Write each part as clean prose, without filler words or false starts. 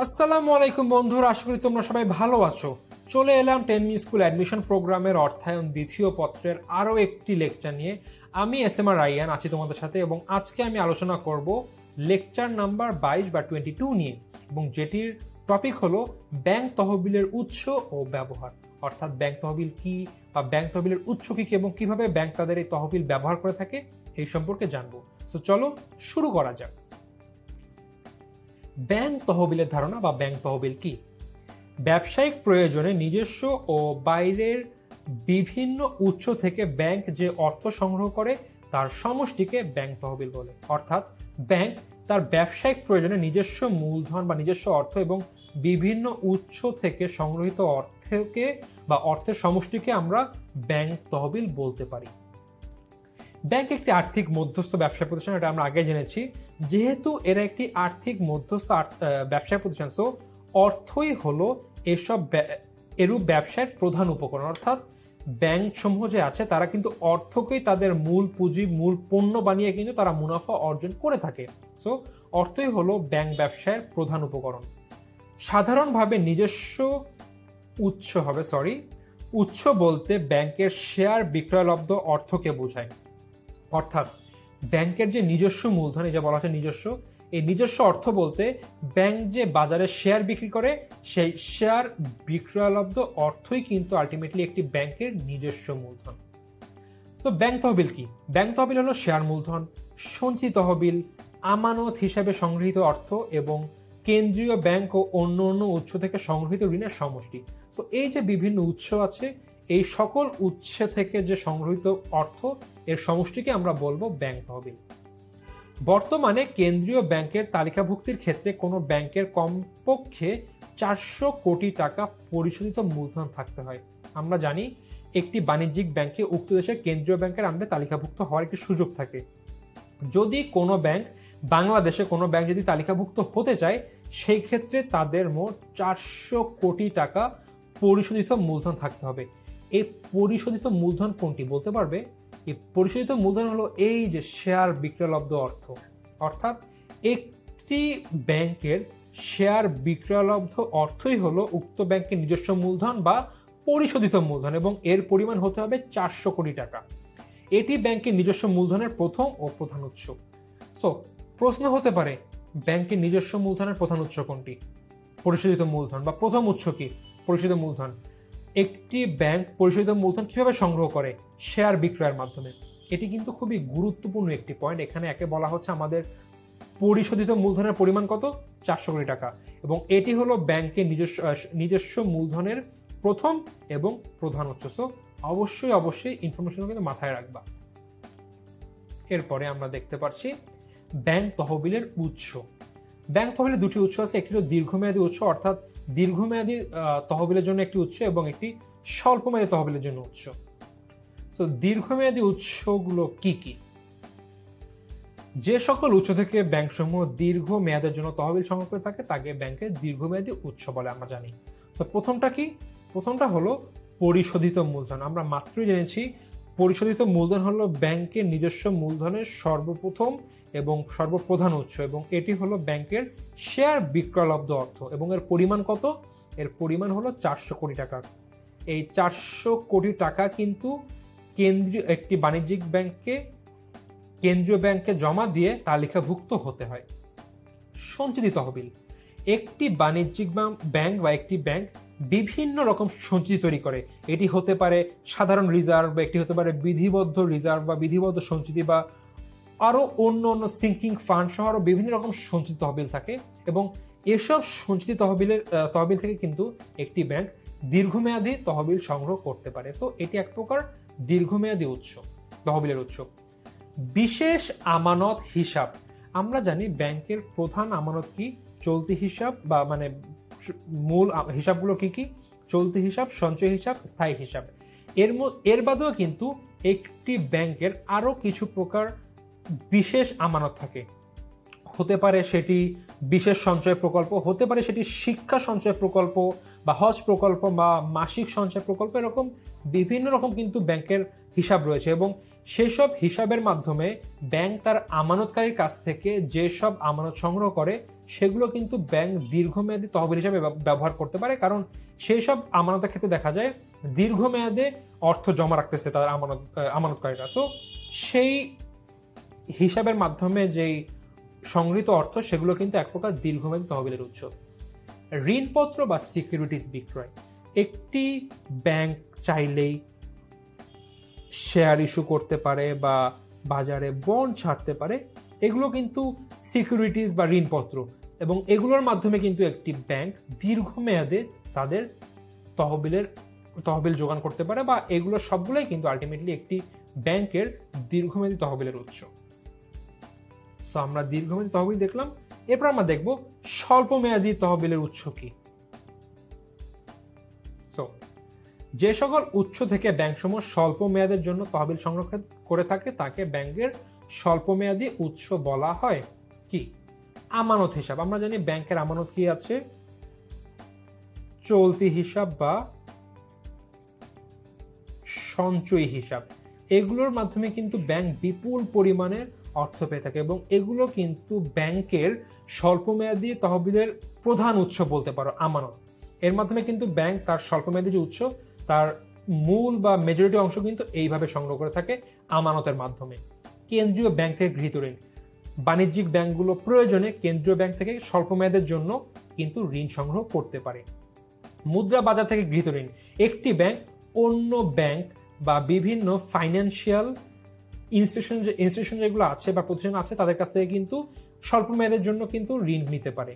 আসসালামু আলাইকুম বন্ধুরা, আশা করি তোমরা সবাই ভালো আছো। চলে এলাম 10 স্কুল অ্যাডমিশন প্রোগ্রামের অর্থায়ন দ্বিতীয় পত্রের আরও একটি লেকচার নিয়ে। আমি এস.এম.আর রাইয়ান আছি তোমাদের সাথে, এবং আজকে আমি আলোচনা করব লেকচার নাম্বার 22 বা 22 নিয়ে, এবং যেটির টপিক হলো ব্যাংক তহবিলের উৎস ও ব্যবহার। অর্থাৎ ব্যাংক তহবিল কি বা ব্যাংক তহবিলের উৎস কি এবং কিভাবে ব্যাংক তাদের এই তহবিল ব্যবহার করে থাকে এই সম্পর্কে জানবো। তো চলো শুরু করা যাক। ব্যাংক তহবিলের ধারণা বা ব্যাংক তহবিল কি? ব্যবসায়িক প্রয়োজনে নিজস্ব ও বাইরের বিভিন্ন উৎস থেকে ব্যাংক যে অর্থ সংগ্রহ করে তার সমষ্টিকে ব্যাংক তহবিল বলে। অর্থাৎ ব্যাংক তার ব্যবসায়িক প্রয়োজনে নিজস্ব মূলধন বা নিজস্ব অর্থ এবং বিভিন্ন উৎস থেকে সংগ্রহিত অর্থকে বা অর্থের সমষ্টিকে আমরা ব্যাংক তহবিল বলতে পারি। ব্যাংক একটি আর্থিক মধ্যস্থ ব্যবসায় প্রতিষ্ঠান, এটা আমরা আগে জেনেছি। যেহেতু এরা একটি আর্থিক মধ্যস্থ ব্যবসায় প্রতিষ্ঠান, সো অর্থই হলো এরূপ ব্যবসায়ের প্রধান উপকরণ। অর্থাৎ ব্যাংক সমূহ যে আছে তারা কিন্তু অর্থকেই তাদের মূল পুঁজি, মূল পণ্য বানিয়ে কিন্তু তারা মুনাফা অর্জন করে থাকে। সো অর্থই হলো ব্যাংক ব্যবসায়ের প্রধান উপকরণ। সাধারণভাবে নিজস্ব উৎস বলতে ব্যাংকের শেয়ার বিক্রয়লব্ধ অর্থকে বোঝায়। অর্থাৎ ব্যাংকের যে নিজস্ব মূলধন, এই যে বলা হচ্ছে নিজস্ব, এই নিজস্ব অর্থ বলতে ব্যাংক যে বাজারে শেয়ার বিক্রি করে সেই শেয়ার বিক্রয়লব্ধ অর্থই কিন্তু আলটিমেটলি একটি ব্যাংকের নিজস্ব মূলধন। সো ব্যাংক তহবিল কি? ব্যাংক তহবিল হলো শেয়ার মূলধন, সঞ্চিত তহবিল, আমানত হিসাবে সংগৃহীত অর্থ এবং কেন্দ্রীয় ব্যাংক ও অন্য অন্য উৎস থেকে সংগৃহীত ঋণের সমষ্টি। সো এই যে বিভিন্ন উৎস আছে, এই সকল উৎস থেকে যে সংগৃহীত অর্থ এর সমষ্টিকে আমরা বলবো ব্যাংক তহবিল। বর্তমানে কেন্দ্রীয় ব্যাংকের তালিকাভুক্তির ক্ষেত্রে কোনো ব্যাংকের কমপক্ষে 400 কোটি টাকা পরিশোধিত মূলধন থাকতে হয়। আমরা জানি একটি বাণিজ্যিক ব্যাংকে উক্ত দেশের কেন্দ্রীয় ব্যাংকের আন্ডারে তালিকাভুক্ত হওয়ার একটি সুযোগ থাকে। যদি কোনো ব্যাংক, বাংলাদেশে কোনো ব্যাংক যদি তালিকাভুক্ত হতে চায়, সেই ক্ষেত্রে তাদের মোট 400 কোটি টাকা পরিশোধিত মূলধন থাকতে হবে। এই পরিশোধিত মূলধন কোনটি বলতে পারবে? এই পরিশোধিত মূলধন হলো এই যে শেয়ার বিক্রয়লব্ধ অর্থ। অর্থাৎ একটি ব্যাংকের শেয়ার বিক্রয়লব্ধ অর্থই হলো উক্ত ব্যাংকের নিজস্ব মূলধন বা পরিশোধিত মূলধন, এবং এর পরিমাণ হতে হবে 400 কোটি টাকা। এটি ব্যাংকের নিজস্ব মূলধনের প্রথম ও প্রধান উৎস। সো প্রশ্ন হতে পারে, ব্যাংকের নিজস্ব মূলধনের প্রধান উৎস কোনটি? পরিশোধিত মূলধন বা প্রথম উৎস কি? পরিশোধিত মূলধন। একটি ব্যাংক পরিশোধিত মূলধন কিভাবে সংগ্রহ করে? শেয়ার বিক্রয়ের মাধ্যমে। এটি কিন্তু খুবই গুরুত্বপূর্ণ একটি পয়েন্ট। এখানে একে বলা হচ্ছে আমাদের পরিশোধিত মূলধনের পরিমাণ কত? 400 কোটি টাকা, এবং এটি হলো ব্যাংকের নিজস্ব মূলধনের প্রথম এবং প্রধান উৎস। সো অবশ্যই ইনফরমেশনগুলো কিন্তু মাথায় রাখবা। এরপরে আমরা দেখতে পাচ্ছি ব্যাংক তহবিলের উৎস। ব্যাংক তহবিলের দুটি উৎস আছে, একটি হলো দীর্ঘমেয়াদী উৎস, অর্থাৎ দীর্ঘমেয়াদী তহবিলের জন্য একটি উৎস, এবং একটি স্বল্পমেয়াদী তহবিলের জন্য উৎস। সো দীর্ঘমেয়াদী উৎসগুলো কি কি? যে সকল উৎস থেকে ব্যাংক সমূহ দীর্ঘ মেয়াদের জন্য তহবিল সংগ্রহ করে থাকে তাকে ব্যাংকের দীর্ঘমেয়াদী উৎস বলে আমরা জানি। তো প্রথমটা কি? প্রথমটা হলো পরিশোধিত মূলধন। আমরা মাত্রই জেনেছি পরিশোধিত মূলধন হলো ব্যাংকের নিজস্ব মূলধনের সর্বপ্রথম এবং সর্বপ্রধান উৎস, এবং এটি হলো ব্যাংকের শেয়ার বিক্রয়লব্ধ অর্থ, এবং এর পরিমাণ কত? এর পরিমাণ হলো 400 কোটি টাকা। এই 400 কোটি টাকা কিন্তু একটি বাণিজ্যিক ব্যাংকে, কেন্দ্রীয় ব্যাংকে জমা দিয়ে তালিকাভুক্ত হতে হয়। সঞ্চিত তহবিল। একটি বাণিজ্যিক ব্যাংক বা একটি ব্যাংক বিভিন্ন রকম সঞ্চিতি তৈরি করে। এটি হতে পারে সাধারণ রিজার্ভ, বা একটি হতে পারে বিধিবদ্ধ রিজার্ভ বা বিধিবদ্ধ সঞ্চিতি, বা আরও অন্য সিঙ্কিং ফান্ড সহ আরও বিভিন্ন রকম সঞ্চিত তহবিল থাকে, এবং এসব সঞ্চিত তহবিল থেকে কিন্তু একটি ব্যাংক দীর্ঘমেয়াদী তহবিল সংগ্রহ করতে পারে। সো এটি এক প্রকার দীর্ঘমেয়াদী উৎস, তহবিলের উৎস। বিশেষ আমানত হিসাব। আমরা জানি ব্যাংকের প্রধান আমানত কি? চলতি হিসাব, বা মানে মূল হিসাবগুলো কি কি? চলতি হিসাব, সঞ্চয় হিসাব, স্থায়ী হিসাব। এর বাদেও কিন্তু একটি ব্যাংকের আরও কিছু প্রকার বিশেষ আমানত থাকে। হতে পারে সেটি বিশেষ সঞ্চয় প্রকল্প, হতে পারে সেটি শিক্ষা সঞ্চয় প্রকল্প বা হজ প্রকল্প বা মাসিক সঞ্চয় প্রকল্প, এরকম বিভিন্ন রকম কিন্তু ব্যাংকের হিসাব রয়েছে এবং সেসব হিসাবের মাধ্যমে ব্যাংক তার আমানতকারীর কাছ থেকে যেসব আমানত সংগ্রহ করে সেগুলো কিন্তু ব্যাংক দীর্ঘমেয়াদী তহবিল হিসাবে ব্যবহার করতে পারে, কারণ সেই সব আমানতের ক্ষেত্রে দেখা যায় দীর্ঘমেয়াদে অর্থ জমা রাখতেছে তার আমানতকারীরা। সো সেই হিসাবের মাধ্যমে যেই সংগৃহীত অর্থ সেগুলো কিন্তু এক প্রকার দীর্ঘমেয়াদী তহবিলের উৎস। ঋণপত্র বা সিকিউরিটিজ বিক্রয়, একটি ব্যাংক চাইলেই শেয়ার ইস্যু করতে পারে বা বাজারে বন্ড ছাড়তে পারে, এগুলো কিন্তু সিকিউরিটিজ বা ঋণপত্র, এবং এগুলোর মাধ্যমে কিন্তু একটি ব্যাংক দীর্ঘমেয়াদে তাদের তহবিল যোগান করতে পারে, বা এগুলো সবগুলোই কিন্তু আলটিমেটলি একটি ব্যাংকের দীর্ঘমেয়াদী তহবিলের উৎস। সো আমরা দীর্ঘমেয়াদী তহবিল দেখলাম, এরপর আমরা দেখব স্বল্পমেয়াদী তহবিলের উৎস কি। সো যে সকল উৎস থেকে ব্যাংকসমূহ স্বল্প মেয়াদের জন্য তহবিল সংগ্রহ করে থাকে তাকে ব্যাংকের স্বল্পমেয়াদী উৎস বলা হয়। কি? আমানত হিসাব। আমরা জানি ব্যাংকের আমানত কি আছে? চলতি হিসাব বা সঞ্চয়ী হিসাব। এগুলোর মাধ্যমে কিন্তু ব্যাংক বিপুল পরিমাণের অর্থ পেয়ে থাকে এবং এগুলো কিন্তু ব্যাংকের স্বল্পমেয়াদী তহবিলের প্রধান উৎস বলতে পারো, আমানত। এর মাধ্যমে কিন্তু ব্যাংক তার স্বল্পমেয়াদী যে উৎস তার মূল বা মেজরিটি অংশ কিন্তু এইভাবে সংগ্রহ করে থাকে আমানতের মাধ্যমে। কেন্দ্রীয় ব্যাংক থেকে গৃহীত ঋণ, বাণিজ্যিক ব্যাংকগুলো প্রয়োজনে কেন্দ্রীয় ব্যাংক থেকে স্বল্প মেয়াদের জন্য কিন্তু ঋণ সংগ্রহ করতে পারে। মুদ্রা বাজার থেকে গৃহীত ঋণ, একটি ব্যাংক অন্য ব্যাংক বা বিভিন্ন ফাইন্যান্সিয়াল ইনস্টিটিউশন যেগুলো আছে বা প্রতিষ্ঠান আছে তাদের কাছ থেকে কিন্তু স্বল্প মেয়াদের জন্য কিন্তু ঋণ নিতে পারে।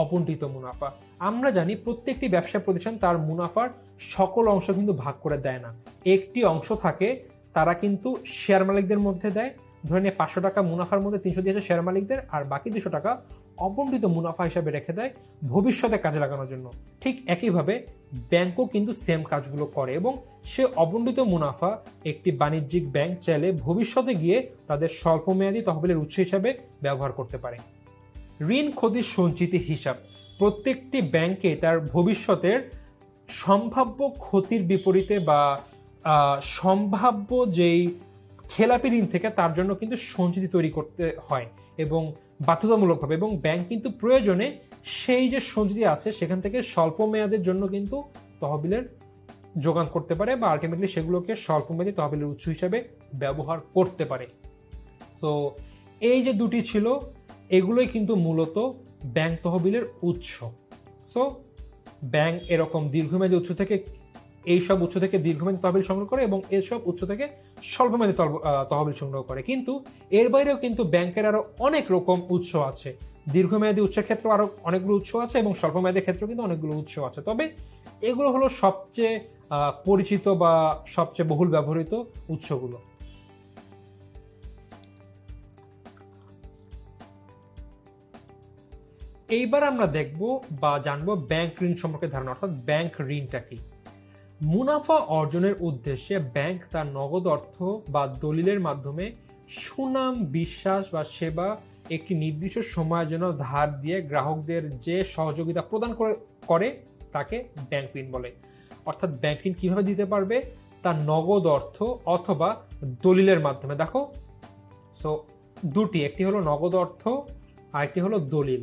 অবন্টিত মুনাফা, আমরা জানি প্রত্যেকটি ব্যবসা প্রতিষ্ঠান তার মুনাফার সকল অংশ কিন্তু ভাগ করে দেয় না, একটি অংশ থাকে তারা কিন্তু শেয়ার মালিকদের মধ্যে দেয়। ধরে নিয়ে 500 টাকা মুনাফার মধ্যে 300 দিয়েছে শেয়ার মালিকদের, আর বাকি 200 টাকা অবন্টিত মুনাফা হিসাবে রেখে দেয় ভবিষ্যতে কাজে লাগানোর জন্য। ঠিক একইভাবে ব্যাংকও কিন্তু সেম কাজগুলো করে এবং সে অবন্টিত মুনাফা একটি বাণিজ্যিক ব্যাংক চাইলে ভবিষ্যতে গিয়ে তাদের স্বল্পমেয়াদী তহবিলের উৎস হিসাবে ব্যবহার করতে পারে। ঋণ ক্ষতির সঞ্চিতি হিসাব, প্রত্যেকটি ব্যাংকে তার ভবিষ্যতের সম্ভাব্য ক্ষতির বিপরীতে বা সম্ভাব্য যেই খেলাপি ঋণ থেকে তার জন্য কিন্তু সঞ্চিতি তৈরি করতে হয় এবং বাধ্যতামূলকভাবে, এবং ব্যাংক কিন্তু প্রয়োজনে সেই যে সঞ্চিতি আছে সেখান থেকে স্বল্প মেয়াদের জন্য কিন্তু তহবিলের যোগান করতে পারে বা আলটিমেটলি সেগুলোকে স্বল্পমেয়াদী তহবিলের উৎস হিসাবে ব্যবহার করতে পারে। সো এই যে দুটি ছিল এগুলোই কিন্তু মূলত ব্যাংক তহবিলের উৎস। সো ব্যাংক এরকম দীর্ঘমেয়াদী উৎস থেকে এইসব উৎস থেকে দীর্ঘমেয়াদী তহবিল সংগ্রহ করে এবং এসব উৎস থেকে স্বল্পমেয়াদী তহবিল সংগ্রহ করে। কিন্তু এর বাইরেও কিন্তু ব্যাংকের আরো অনেক রকম উৎস আছে। দীর্ঘমেয়াদী উৎসের ক্ষেত্রে আরো অনেকগুলো উৎস আছে এবং স্বল্পমেয়াদী ক্ষেত্রেও কিন্তু অনেকগুলো উৎস আছে, তবে এগুলো হলো সবচেয়ে পরিচিত বা সবচেয়ে বহুল ব্যবহৃত উৎসগুলো। এইবার আমরা দেখব বা জানবো ব্যাংক ঋণ সম্পর্কে ধারণা, অর্থাৎ ব্যাংক ঋণটা কি। মুনাফা অর্জনের উদ্দেশ্যে ব্যাংক তার নগদ অর্থ বা দলিলের মাধ্যমে সুনাম, বিশ্বাস বা সেবা একটি নির্দিষ্ট সময়ের জন্য ধার দিয়ে গ্রাহকদের যে সহযোগিতা প্রদান করে তাকে ব্যাংক ঋণ বলে। অর্থাৎ ব্যাংক ঋণ কিভাবে দিতে পারবে? তার নগদ অর্থ অথবা দলিলের মাধ্যমে। দেখো, সো দুটি, একটি হলো নগদ অর্থ আর একটি হলো দলিল।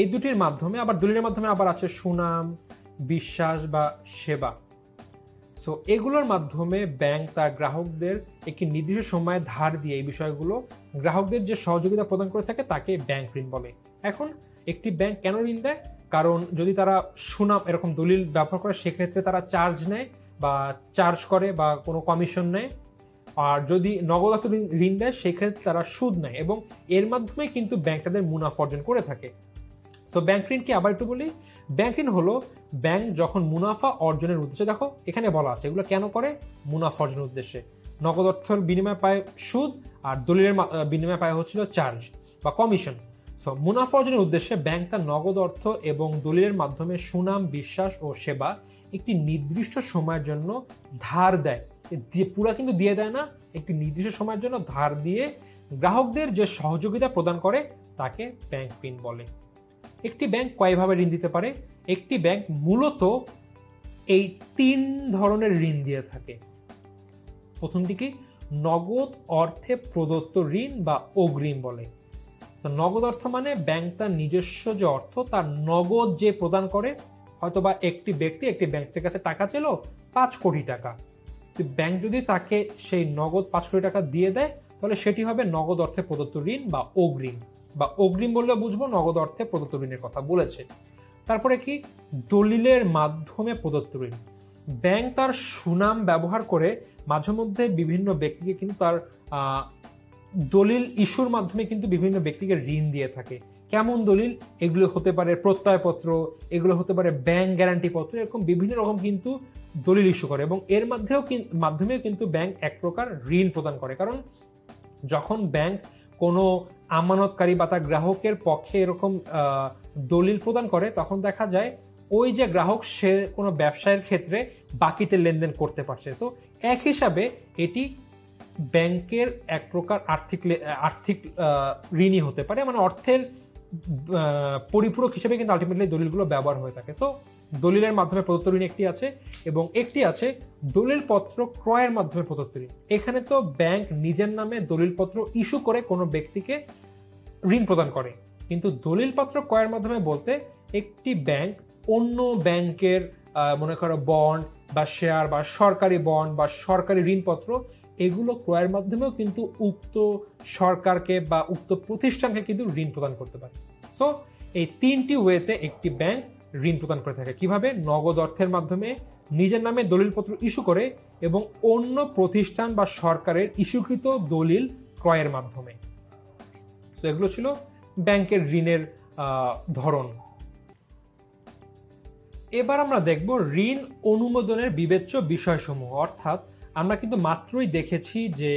এই দুটির মাধ্যমে, আবার দলিলের মাধ্যমে আবার আছে সুনাম, বিশ্বাস বা সেবা। সো এগুলোর মাধ্যমে ব্যাংক তার গ্রাহকদের একটি নির্দিষ্ট সময়ে ধার দিয়ে এই বিষয়গুলো গ্রাহকদের যে সহযোগিতা প্রদান করে থাকে তাকে ব্যাংক ঋণ বলে। এখন একটি ব্যাংক কেন ঋণ দেয়? কারণ যদি তারা সুনাম এরকম দলিল ব্যবহার করে সেক্ষেত্রে তারা চার্জ নেয় বা চার্জ করে বা কোনো কমিশন নেয়, আর যদি নগদ অর্থ ঋণ দেয় সেক্ষেত্রে তারা সুদ নেয় এবং এর মাধ্যমে কিন্তু ব্যাংক তাদের মুনাফা অর্জন করে থাকে। সো ব্যাংক ঋণ কি আবার একটু বলি। ব্যাংক ঋণ হলো ব্যাংক যখন মুনাফা অর্জনের উদ্দেশ্যে, দেখো এখানে বলা আছে এগুলো কেন করে, মুনাফা অর্জনের উদ্দেশ্যে। নগদ অর্থের বিনিময়ে পায় সুদ আর দলিলের বিনিময়ে পায় হচ্ছিল চার্জ বা কমিশন। সো মুনাফা অর্জনের উদ্দেশ্যে ব্যাংক তার নগদ অর্থ এবং দলিলের মাধ্যমে সুনাম, বিশ্বাস ও সেবা একটি নির্দিষ্ট সময়ের জন্য ধার দেয়। পুরা কিন্তু দিয়ে দেয় না, একটি নির্দিষ্ট সময়ের জন্য ধার দিয়ে গ্রাহকদের যে সহযোগিতা প্রদান করে তাকে ব্যাংক ঋণ বলে। একটি ব্যাংক কয়ভাবে ঋণ দিতে পারে? একটি ব্যাংক মূলত এই 3 ধরনের ঋণ দিয়ে থাকে। প্রথমটি কি? নগদ অর্থে প্রদত্ত ঋণ বা অগ্রিম বলে। নগদ অর্থ মানে ব্যাংক তার নিজস্ব যে অর্থ তার নগদ যে প্রদান করে, হয়তোবা একটি ব্যক্তি একটি ব্যাংকের কাছে টাকা ছিল 5 কোটি টাকা, ব্যাংক যদি তাকে সেই নগদ 5 কোটি টাকা দিয়ে দেয় তাহলে সেটি হবে নগদ অর্থে প্রদত্ত ঋণ বা অগ্রিম, বা অগ্রিম বললে বুঝবো নগদ অর্থে প্রদত্ত ঋণের কথা বলেছে। তারপরে কি? দলিলের মাধ্যমে প্রদত্ত ঋণ। ব্যাংক তার সুনাম ব্যবহার করে মাঝে মধ্যে বিভিন্ন ব্যক্তিকে কিন্তু তার দলিল ইস্যুর মাধ্যমে কিন্তু বিভিন্ন ব্যক্তিকে ঋণ দিয়ে থাকে। কেমন দলিল? এগুলো হতে পারে প্রত্যয়পত্র, এগুলো হতে পারে ব্যাংক গ্যারান্টি পত্র, এরকম বিভিন্ন রকম কিন্তু দলিল ইস্যু করে, এবং এর মাধ্যমেও কিন্তু ব্যাংক এক প্রকার ঋণ প্রদান করে। কারণ যখন ব্যাংক কোনো আমানতকারী বা তার গ্রাহকের পক্ষে এরকম দলিল প্রদান করে, তখন দেখা যায় ওই যে গ্রাহক সে কোনো ব্যবসায়ের ক্ষেত্রে বাকিতে লেনদেন করতে পারছে। সো এক হিসাবে এটি ব্যাংকের এক প্রকার আর্থিক ঋণই হতে পারে, মানে অর্থের পরিপূরক হিসেবে কিন্তু আলটিমেটলি দলিলগুলো ব্যবহার হয়ে থাকে। সো দলিলের মাধ্যমে প্রদত্ত ঋণ একটি আছে, এবং একটি আছে দলিলপত্র ক্রয়ের মাধ্যমে প্রদত্ত ঋণ। এখানে তো ব্যাংক নিজের নামে দলিলপত্র ইস্যু করে কোনো ব্যক্তিকে ঋণ প্রদান করে, কিন্তু দলিলপত্র ক্রয়ের মাধ্যমে বলতে একটি ব্যাংক অন্য ব্যাংকের মনে করো বন্ড বা শেয়ার বা সরকারি বন্ড বা সরকারি ঋণপত্র, এগুলো ক্রয়ের মাধ্যমেও কিন্তু উক্ত সরকারকে বা উক্ত প্রতিষ্ঠানকে কিন্তু ঋণ প্রদান করতে পারে। সো এই 3টি ওয়েতে একটি ব্যাংক ঋণ প্রদান করে থাকে। কিভাবে? নগদ অর্থের মাধ্যমে, নিজের নামে দলিলপত্র ইস্যু করে, এবং অন্য প্রতিষ্ঠান বা সরকারের ইস্যুকৃত দলিল ক্রয়ের মাধ্যমে। সো এগুলো ছিল ব্যাংকের ঋণের ধরন। এবার আমরা দেখব ঋণ অনুমোদনের বিবেচ্য বিষয়সমূহ। অর্থাৎ আমরা কিন্তু মাত্রই দেখেছি যে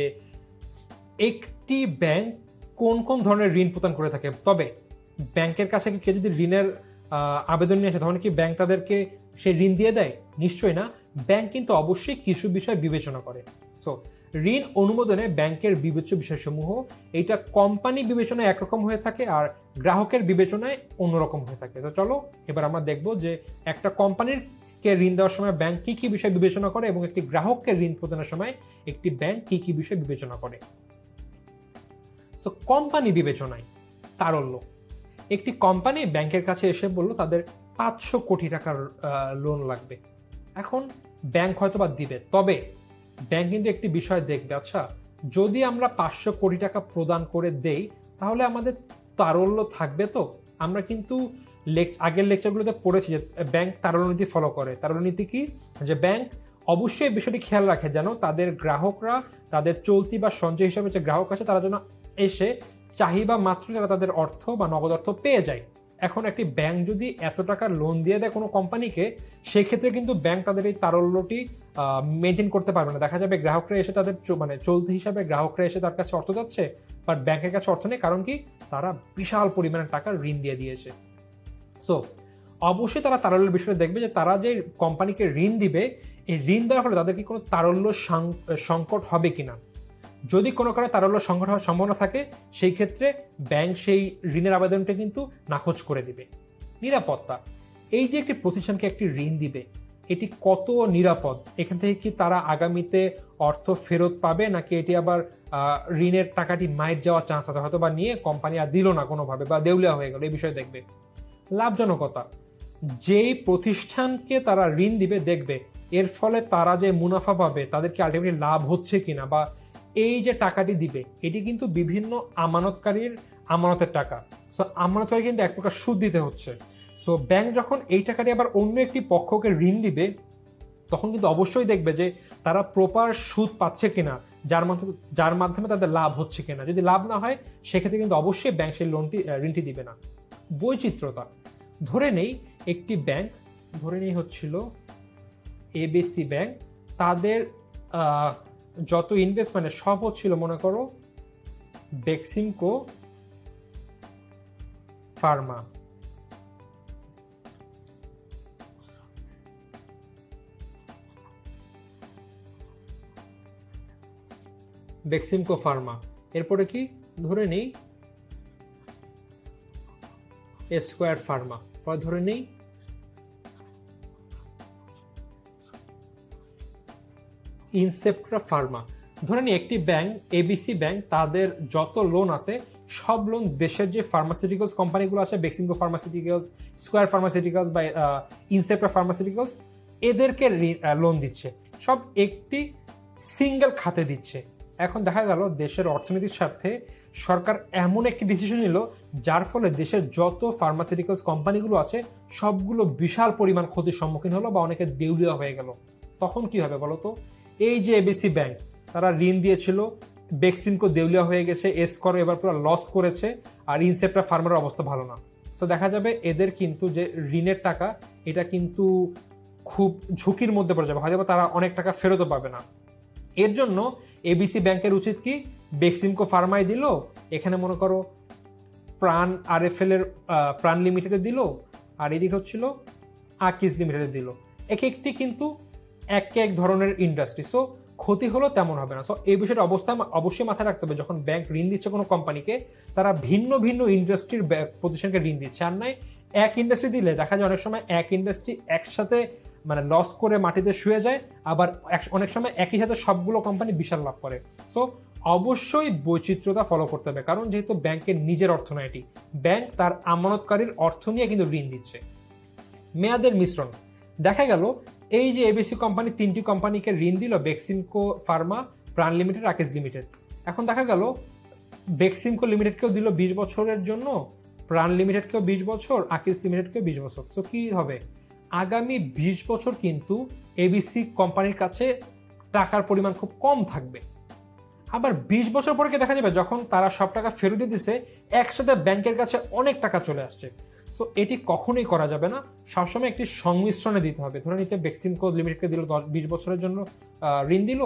একটি ব্যাংক কোন কোন ধরনের ঋণ প্রদান করে থাকে, তবে ব্যাংকের কাছে কি কেউ যদি ঋণের আবেদন নিয়ে আসে তখন কি ব্যাংক তাদেরকে সেই ঋণ দিয়ে দেয়? নিশ্চয়ই না। ব্যাংক কিন্তু অবশ্যই কিছু বিষয় বিবেচনা করে। সো ঋণ অনুমোদনে ব্যাংকের বিবেচ্য বিষয়সমূহ, এইটা কোম্পানি বিবেচনায় একরকম হয়ে থাকে আর গ্রাহকের বিবেচনায় অন্যরকম হয়ে থাকে। তো চলো এবার আমরা দেখব যে একটা কোম্পানির কে ঋণ দেওয়ার সময় ব্যাংক কি কি বিষয় বিবেচনা করে, এবং একটি গ্রাহককে ঋণ প্রদানের সময় একটি ব্যাংক কি কি বিষয় বিবেচনা করে। সো কোম্পানি বিবেচনায় তারল্য। একটি কোম্পানি ব্যাংকের কাছে এসে বলল তাদের 500 কোটি টাকার লোন লাগবে। এখন ব্যাংক হয়তো বা দিবে, তবে ব্যাংক কিন্তু একটি বিষয় দেখবে, আচ্ছা যদি আমরা 500 কোটি টাকা প্রদান করে দেই তাহলে আমাদের তারল্য থাকবে তো? আমরা কিন্তু আগের লেকচারগুলোতে পড়েছি যে ব্যাংক তারল্য নীতি ফলো করে। তারল্য নীতি কি? যে ব্যাংক অবশ্যই বিষয়টি খেয়াল রাখে যেন তাদের গ্রাহকরা তাদের চলতি বা সঞ্চয় হিসাবে যে গ্রাহক আছে তারা যেন এসে চাহিদা মাত্র তারা তাদের অর্থ বা নগদ অর্থ পেয়ে যায়। এখন একটি ব্যাংক যদি এত টাকা লোন দিয়ে দেয় কোনো কোম্পানিকে, সেক্ষেত্রে কিন্তু ব্যাংক তাদের এই তারল্যটি মেনটেন করতে পারবে না। দেখা যাবে গ্রাহকরা এসে তাদের মানে চলতি হিসাবে গ্রাহকরা এসে তার কাছে অর্থ যাচ্ছে, বাট ব্যাংকের কাছে অর্থ নেই। কারণ কি? তারা বিশাল পরিমাণের টাকা ঋণ দিয়ে দিয়েছে। সো অবশ্যই তারা তারল্যের বিষয়ে দেখবে যে তারা যে কোম্পানিকে ঋণ দিবে, এই ঋণ দেওয়ার ফলে তাদের কি কোনো তারল্য সংকট হবে কিনা। যদি কোনো কারণে তারল্য সংকট হওয়ার সম্ভাবনা থাকে, সেই ক্ষেত্রে ব্যাংক সেই ঋণের আবেদনটা কিন্তু নাকচ করে দিবে। নিরাপত্তা। এই যে একটি প্রতিষ্ঠানকে একটি ঋণ দিবে, এটি কত নিরাপদ? এখান থেকে কি তারা আগামীতে অর্থ ফেরত পাবে, নাকি এটি আবার ঋণের টাকাটি মাইর যাওয়ার চান্স আছে, হয়তো বা নিয়ে কোম্পানি আর দিল না কোনোভাবে বা দেউলিয়া হয়ে গেল, এই বিষয়ে দেখবে। লাভজনকতা। যেই প্রতিষ্ঠানকে তারা ঋণ দিবে দেখবে এর ফলে তারা যে মুনাফা পাবে তাদের কি আলটিমেটলি লাভ হচ্ছে কিনা, বা এই যে টাকাটি দিবে এটি কিন্তু বিভিন্ন আমানতকারীর আমানতের টাকা। সো আমানতকারী কিন্তু এক প্রকার সুদ দিতে হচ্ছে। সো ব্যাংক যখন এই টাকাটি আবার অন্য একটি পক্ষকে ঋণ দিবে তখন কিন্তু অবশ্যই দেখবে যে তারা প্রপার সুদ পাচ্ছে কিনা, যার মাধ্যমে তাদের লাভ হচ্ছে কিনা। যদি লাভ না হয় সেক্ষেত্রে কিন্তু অবশ্যই ব্যাংক সেই ঋণটি দিবে না। বৈচিত্র্যতা। ধরে নেই একটি ব্যাংক, ধরে নেই হচ্ছিল এবিসি ব্যাংক, তাদের যত ইনভেস্টমেন্ট সব হচ্ছিল মনে করো বেক্সিমকো ফার্মা। বেক্সিমকো ফার্মা। এরপরে কি? ধরে নেই স্কয়ার ফার্মা। পরে ধরে নেই ইনসেপ্ট্রা ফার্মা। ধরে নিই একটি ব্যাংক এবিসি ব্যাংক, তাদের যত লোন আছে সব লোন দেশের যে ফার্মাসিউটিক্যালস কোম্পানিগুলো আছে, বেক্সিমকো ফার্মাসিউটিক্যালস, স্কয়ার ফার্মাসিউটিক্যালস বা ইনসেপ্ট্রা ফার্মাসিউটিক্যালস, এদেরকে লোন দিচ্ছে, সব একটি সিঙ্গেল খাতে দিচ্ছে। এখন দেখা গেল দেশের অর্থনীতির স্বার্থে সরকার এমন একটি ডিসিশন নিল যার ফলে দেশের যত ফার্মাসিউটিক্যালস কোম্পানিগুলো আছে সবগুলো বিশাল পরিমাণ ক্ষতির সম্মুখীন হলো বা অনেকে দেউলিয়া হয়ে গেল। তখন কি হবে বলতো? এই যে এবিসি ব্যাংক, তারা ঋণ দিয়েছিল, বেক্সিমকো দেউলিয়া হয়ে গেছে, এসকরও এবার পুরো লস করেছে, আর ইনসেপ্ট্রা ফার্মার অবস্থা ভালো না। তো দেখা যাবে এদের কিন্তু যে ঋণের টাকা, এটা কিন্তু খুব ঝুঁকির মধ্যে পড়ে যাবে, হয়তো তারা অনেক টাকা ফেরতও পাবে না। এর জন্য এবিসি ব্যাংকের উচিত কি, বেক্সিমকো ফার্মায় দিল, এখানে মনে করো প্রাণ আরএফএল এর প্রাণ লিমিটেডে দিল, আর এদিকে হচ্ছিল আকিজ লিমিটেডে দিল। এক একটি কিন্তু এক এক ধরনের ইন্ডাস্ট্রি, সো ক্ষতি হলো তেমন হবে না। সো এই বিষয়টা অবশ্যই মাথায় রাখতে হবে, যখন ব্যাংক ঋণ দিচ্ছে কোনো কোম্পানিকে, তারা ভিন্ন ভিন্ন ইন্ডাস্ট্রির প্রতিষ্ঠানকে ঋণ দিচ্ছে। আর নয় এক ইন্ডাস্ট্রি দিলে দেখা যায় অনেক সময় এক ইন্ডাস্ট্রি একসাথে মানে লস করে মাটিতে শুয়ে যায়, আবার অনেক সময় একই সাথে সবগুলো কোম্পানি বিশাল লাভ করে। সো অবশ্যই বৈচিত্র্যতা ফলো করতে হবে, কারণ যেহেতু ব্যাংকের নিজের অর্থ নয় এটি, ব্যাংক তার আমানতকারীর অর্থ নিয়ে কিন্তু ঋণ দিচ্ছে। মেয়াদের মিশ্রণ, দেখা গেল এই যে এবিসি কোম্পানি তিনটি কোম্পানিকে ঋণ দিল, বেক্সিমকো ফার্মা, প্রাণ লিমিটেড, আকিজ লিমিটেড। এখন দেখা গেল বেক্সিমকো লিমিটেডকেও দিল 20 বছরের জন্য, প্রাণ লিমিটেডকেও 20 বছর, আকিজ লিমিটেডকেও 20 বছর। তো কি হবে, আগামী 20 বছর কিন্তু এবিসি কোম্পানির কাছে টাকার পরিমাণ খুব কম থাকবে। আবার 20 বছর পরে দেখা যাবে যখন তারা সব টাকা ফেরত দিয়ে দিচ্ছে, একসাথে ব্যাংকের কাছে অনেক টাকা চলে আসছে। সো এটি কখনোই করা যাবে না, সবসময় একটি সংমিশ্রণে দিতে হবে। ধরে নিতে বেক্সিমকো লিমিটেডকে দিল 20 বছরের জন্য ঋণ দিল,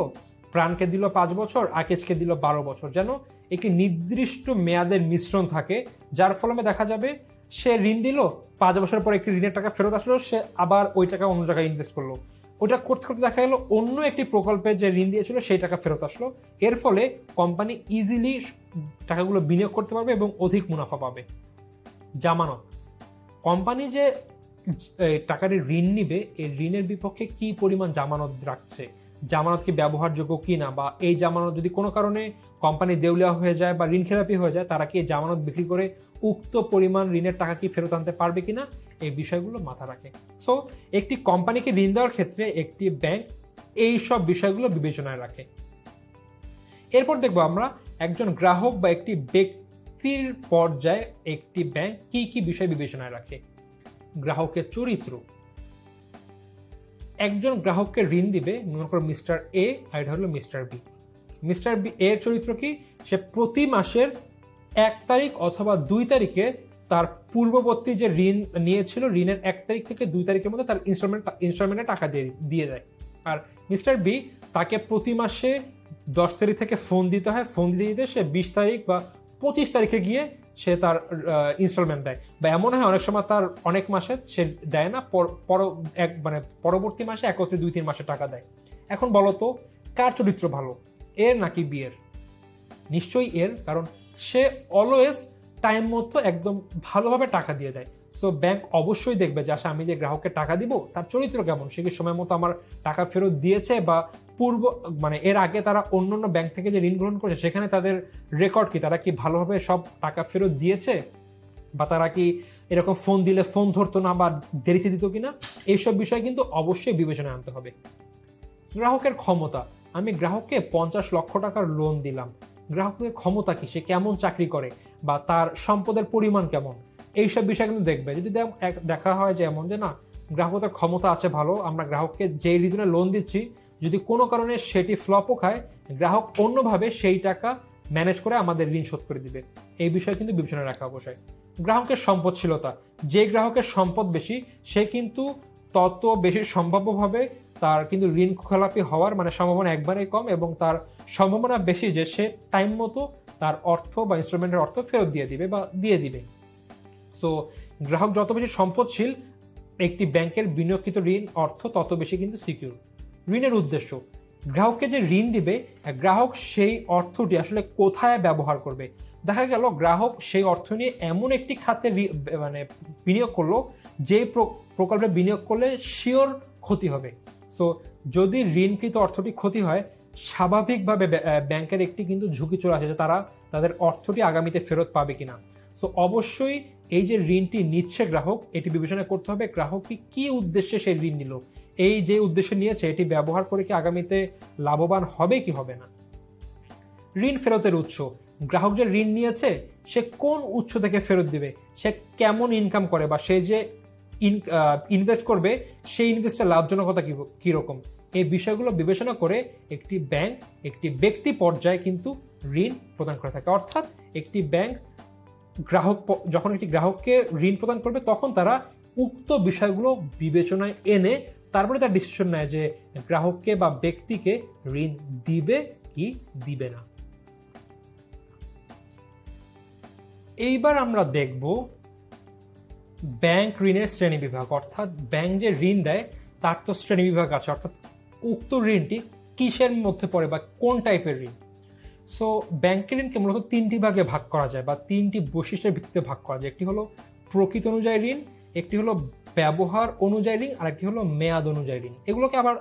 প্রাণকে দিল 5 বছর, আকিজকে দিল 12 বছর, যেন একটি নির্দিষ্ট মেয়াদের মিশ্রণ থাকে, যার ফলে দেখা যাবে সে ঋণ দিল, 5 বছর পর একটি ঋণের টাকা ফেরত আসলো, সে আবার ওই টাকা অন্য জায়গায় ইনভেস্ট করলো, ওটা করতে করতে দেখা গেল অন্য একটি প্রকল্পে যে ঋণ দিয়েছিল সেই টাকা ফেরত আসলো। এর ফলে কোম্পানি ইজিলি টাকাগুলো বিনিয়োগ করতে পারবে এবং অধিক মুনাফা পাবে। জামানত, কোম্পানি যে টাকাটি ঋণ নিবে, এই ঋণের বিপক্ষে কি পরিমাণ জামানত রাখছে, জামানত কি ব্যবহারযোগ্য কি না, বা এই জামানত যদি কোনো কারণে কোম্পানি দেউলিয়া হয়ে যায় বা ঋণ খেলাপি হয়ে যায়, তারা কি এই জামানত বিক্রি করে উক্ত পরিমাণ ঋণের টাকা কি ফেরত আনতে পারবে কিনা, এই বিষয়গুলো মাথা রাখে। সো একটি কোম্পানিকে ঋণ দেওয়ার ক্ষেত্রে একটি ব্যাংক এই সব বিষয়গুলো বিবেচনায় রাখে। এরপর দেখবো আমরা একজন গ্রাহক বা একটি ব্যক্তির পর্যায়ে একটি ব্যাংক কি কি বিষয় বিবেচনায় রাখে। গ্রাহকের চরিত্র, একজন গ্রাহককে ঋণ দিবে, মনে করো মিস্টার এ, আর এটা হলো মিস্টার বি। মিস্টার বি এর চরিত্র কি, সে প্রতি মাসের 1 তারিখ অথবা 2 তারিখে তার পূর্ববর্তী যে ঋণ নিয়েছিল, ঋণের 1 তারিখ থেকে 2 তারিখের মধ্যে তার ইনস্টলমেন্টে টাকা দিয়ে দেয়। আর মিস্টার বি, তাকে প্রতি মাসে 10 তারিখ থেকে ফোন দিতে হয়, ফোন দিতে দিতে সে 20 তারিখ বা 25 তারিখে গিয়ে সে তার ইনস্টলমেন্ট দেয়, বা এমন হয় অনেক সময় তার অনেক মাসে সে দেয় না, পরবর্তী মাসে একত্রে 2-3 মাসে টাকা দেয়। এখন বলো তো কার চরিত্র ভালো, এর নাকি বি এর? নিশ্চয়ই এর, কারণ সে অলওয়েজ টাইম মতো একদম ভালোভাবে টাকা দিয়ে দেয়। সো ব্যাংক অবশ্যই দেখবে যে আমি যে গ্রাহককে টাকা দিব তার চরিত্র কেমন, সে কি সময় মতো আমার টাকা ফেরত দিয়েছে, বা এর আগে তারা অন্য ব্যাংক থেকে যে ঋণ গ্রহণ করেছে সেখানে তাদের রেকর্ড কি, তারা কি ভালোভাবে সব টাকা ফেরত দিয়েছে, বা তারা কি এরকম ফোন দিলে ফোন ধরতো না বা দেরিতে দিত কিনা, এইসব বিষয় কিন্তু অবশ্যই বিবেচনায় আনতে হবে। গ্রাহকের ক্ষমতা, আমি গ্রাহককে 50 লক্ষ টাকার লোন দিলাম, গ্রাহকের ক্ষমতা কি, সে কেমন চাকরি করে, বা তার সম্পদের পরিমাণ কেমন, এইসব বিষয় কিন্তু দেখবে। যদি দেখা হয় যে এমন যে না, গ্রাহকের ক্ষমতা আছে ভালো, আমরা গ্রাহককে যে রিজনে লোন দিচ্ছি, যদি কোনো কারণে সেটি ফ্লপও খায়, গ্রাহক অন্যভাবে সেই টাকা ম্যানেজ করে আমাদের ঋণ শোধ করে দিবে, এই বিষয় কিন্তু বিবেচনায় রাখা অবশ্যই। গ্রাহকের সম্পদশীলতা, যে গ্রাহকের সম্পদ বেশি সে কিন্তু তত বেশি সম্ভাব্যভাবে তার কিন্তু ঋণ খেলাপি হওয়ার সম্ভাবনা একবারেই কম, এবং তার সম্ভাবনা বেশি যে সে টাইম মতো তার অর্থ বা ইনস্টলমেন্টের অর্থ ফেরত দিয়ে দিবে। সো গ্রাহক যত বেশি সম্পদশীল, একটি ব্যাংকের বিনিয়োগকৃত ঋণ অর্থ তত বেশি কিন্তু সিকিউর। ঋণের উদ্দেশ্য, গ্রাহককে যে ঋণ দিবে, গ্রাহক সেই অর্থটি আসলে কোথায় ব্যবহার করবে। দেখা গেল গ্রাহক সেই অর্থ নিয়ে এমন একটি খাতে মানে বিনিয়োগ করলো যে প্রকল্পে বিনিয়োগ করলে শিওর ক্ষতি হবে। সো যদি ঋণকৃত অর্থটি ক্ষতি হয়, স্বাভাবিকভাবে ব্যাংকের একটি কিন্তু ঝুঁকি চলে আসে যে তারা তাদের অর্থটি আগামীতে ফেরত পাবে কিনা। সো অবশ্যই এই যে ঋণটি নিচ্ছে গ্রাহক, এটি বিবেচনা করতে হবে গ্রাহককে কি উদ্দেশ্যে সেই ঋণ নিল, এই যে উদ্দেশ্যে নিয়েছে এটি ব্যবহার করে কি আগামীতে লাভবান হবে কি হবে না। ঋণ ফেরতের উৎস, গ্রাহক যে ঋণ নিয়েছে সে কোন উৎস থেকে ফেরত দিবে, সে কেমন ইনকাম করে, বা সে যে ইনভেস্ট করবে সেই ইনভেস্টের লাভজনকতা কীরকম, এই বিষয়গুলো বিবেচনা করে একটি ব্যাংক একটি ব্যক্তি পর্যায়ে কিন্তু ঋণ প্রদান করে থাকে। অর্থাৎ একটি ব্যাংক যখন একটি গ্রাহককে ঋণ প্রদান করবে তখন তারা উক্ত বিষয়গুলো বিবেচনায় এনে তারপরে তার ডিসিশন নেয় যে গ্রাহককে বা ব্যক্তিকে ঋণ দিবে কি দিবে না। এইবার আমরা দেখব ব্যাংক ঋণের শ্রেণী বিভাগ, অর্থাৎ ব্যাংক যে ঋণ দেয় তার তো শ্রেণী বিভাগ আছে, অর্থাৎ উক্ত ঋণটি কিসের মধ্যে পড়ে বা কোন টাইপের ঋণ। সো ব্যাংকের ঋণকে মূলত তিনটি ভাগে ভাগ করা যায় বা তিনটি বৈশিষ্ট্যের ভিত্তিতে ভাগ করা যায়। একটি হলো প্রকৃত অনুযায়ী ঋণ, একটি হলো ব্যবহার অনুযায়ী ঋণ, আর একটি হলো মেয়াদ অনুযায়ী ঋণ। এগুলোকে আবার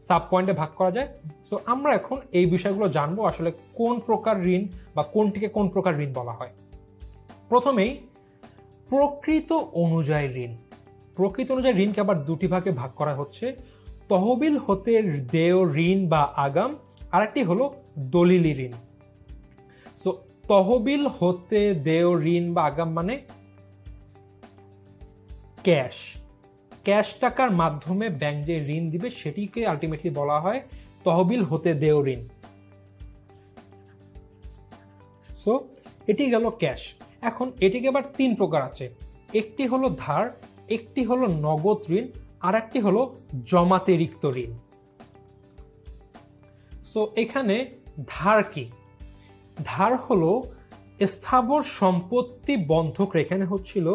সাব পয়েন্টে ভাগ করা যায়। সো আমরা এখন এই বিষয়গুলো জানবো আসলে কোন প্রকার ঋণ বা কোনটিকে কোন প্রকার ঋণ বলা হয়। প্রথমেই প্রকৃত অনুযায়ী ঋণ। প্রকৃত অনুযায়ী ঋণকে আবার দুটি ভাগে ভাগ করা হচ্ছে, তহবিল হতে দেয় ঋণ বা আগাম, আরেকটি হলো দলিলি ঋণ। সো তহবিল হতে দেয় ঋণ বা আগাম মানে ক্যাশ টাকার মাধ্যমে ব্যাংক যে ঋণ দিবে সেটিকে আলটিমেটলি বলা হয় তহবিল হতে দেয় ঋণ। সো এটি গেল ক্যাশ। এখন এটিকে আবার তিন প্রকার আছে, একটি হলো ধার, একটি হলো নগদ ঋণ, আর একটি হলো জমাতিরিক্ত ঋণ। সো এখানে ধার কি? ধার হলো স্থাবর সম্পত্তি বন্ধক রেখে, এখানে হচ্ছিল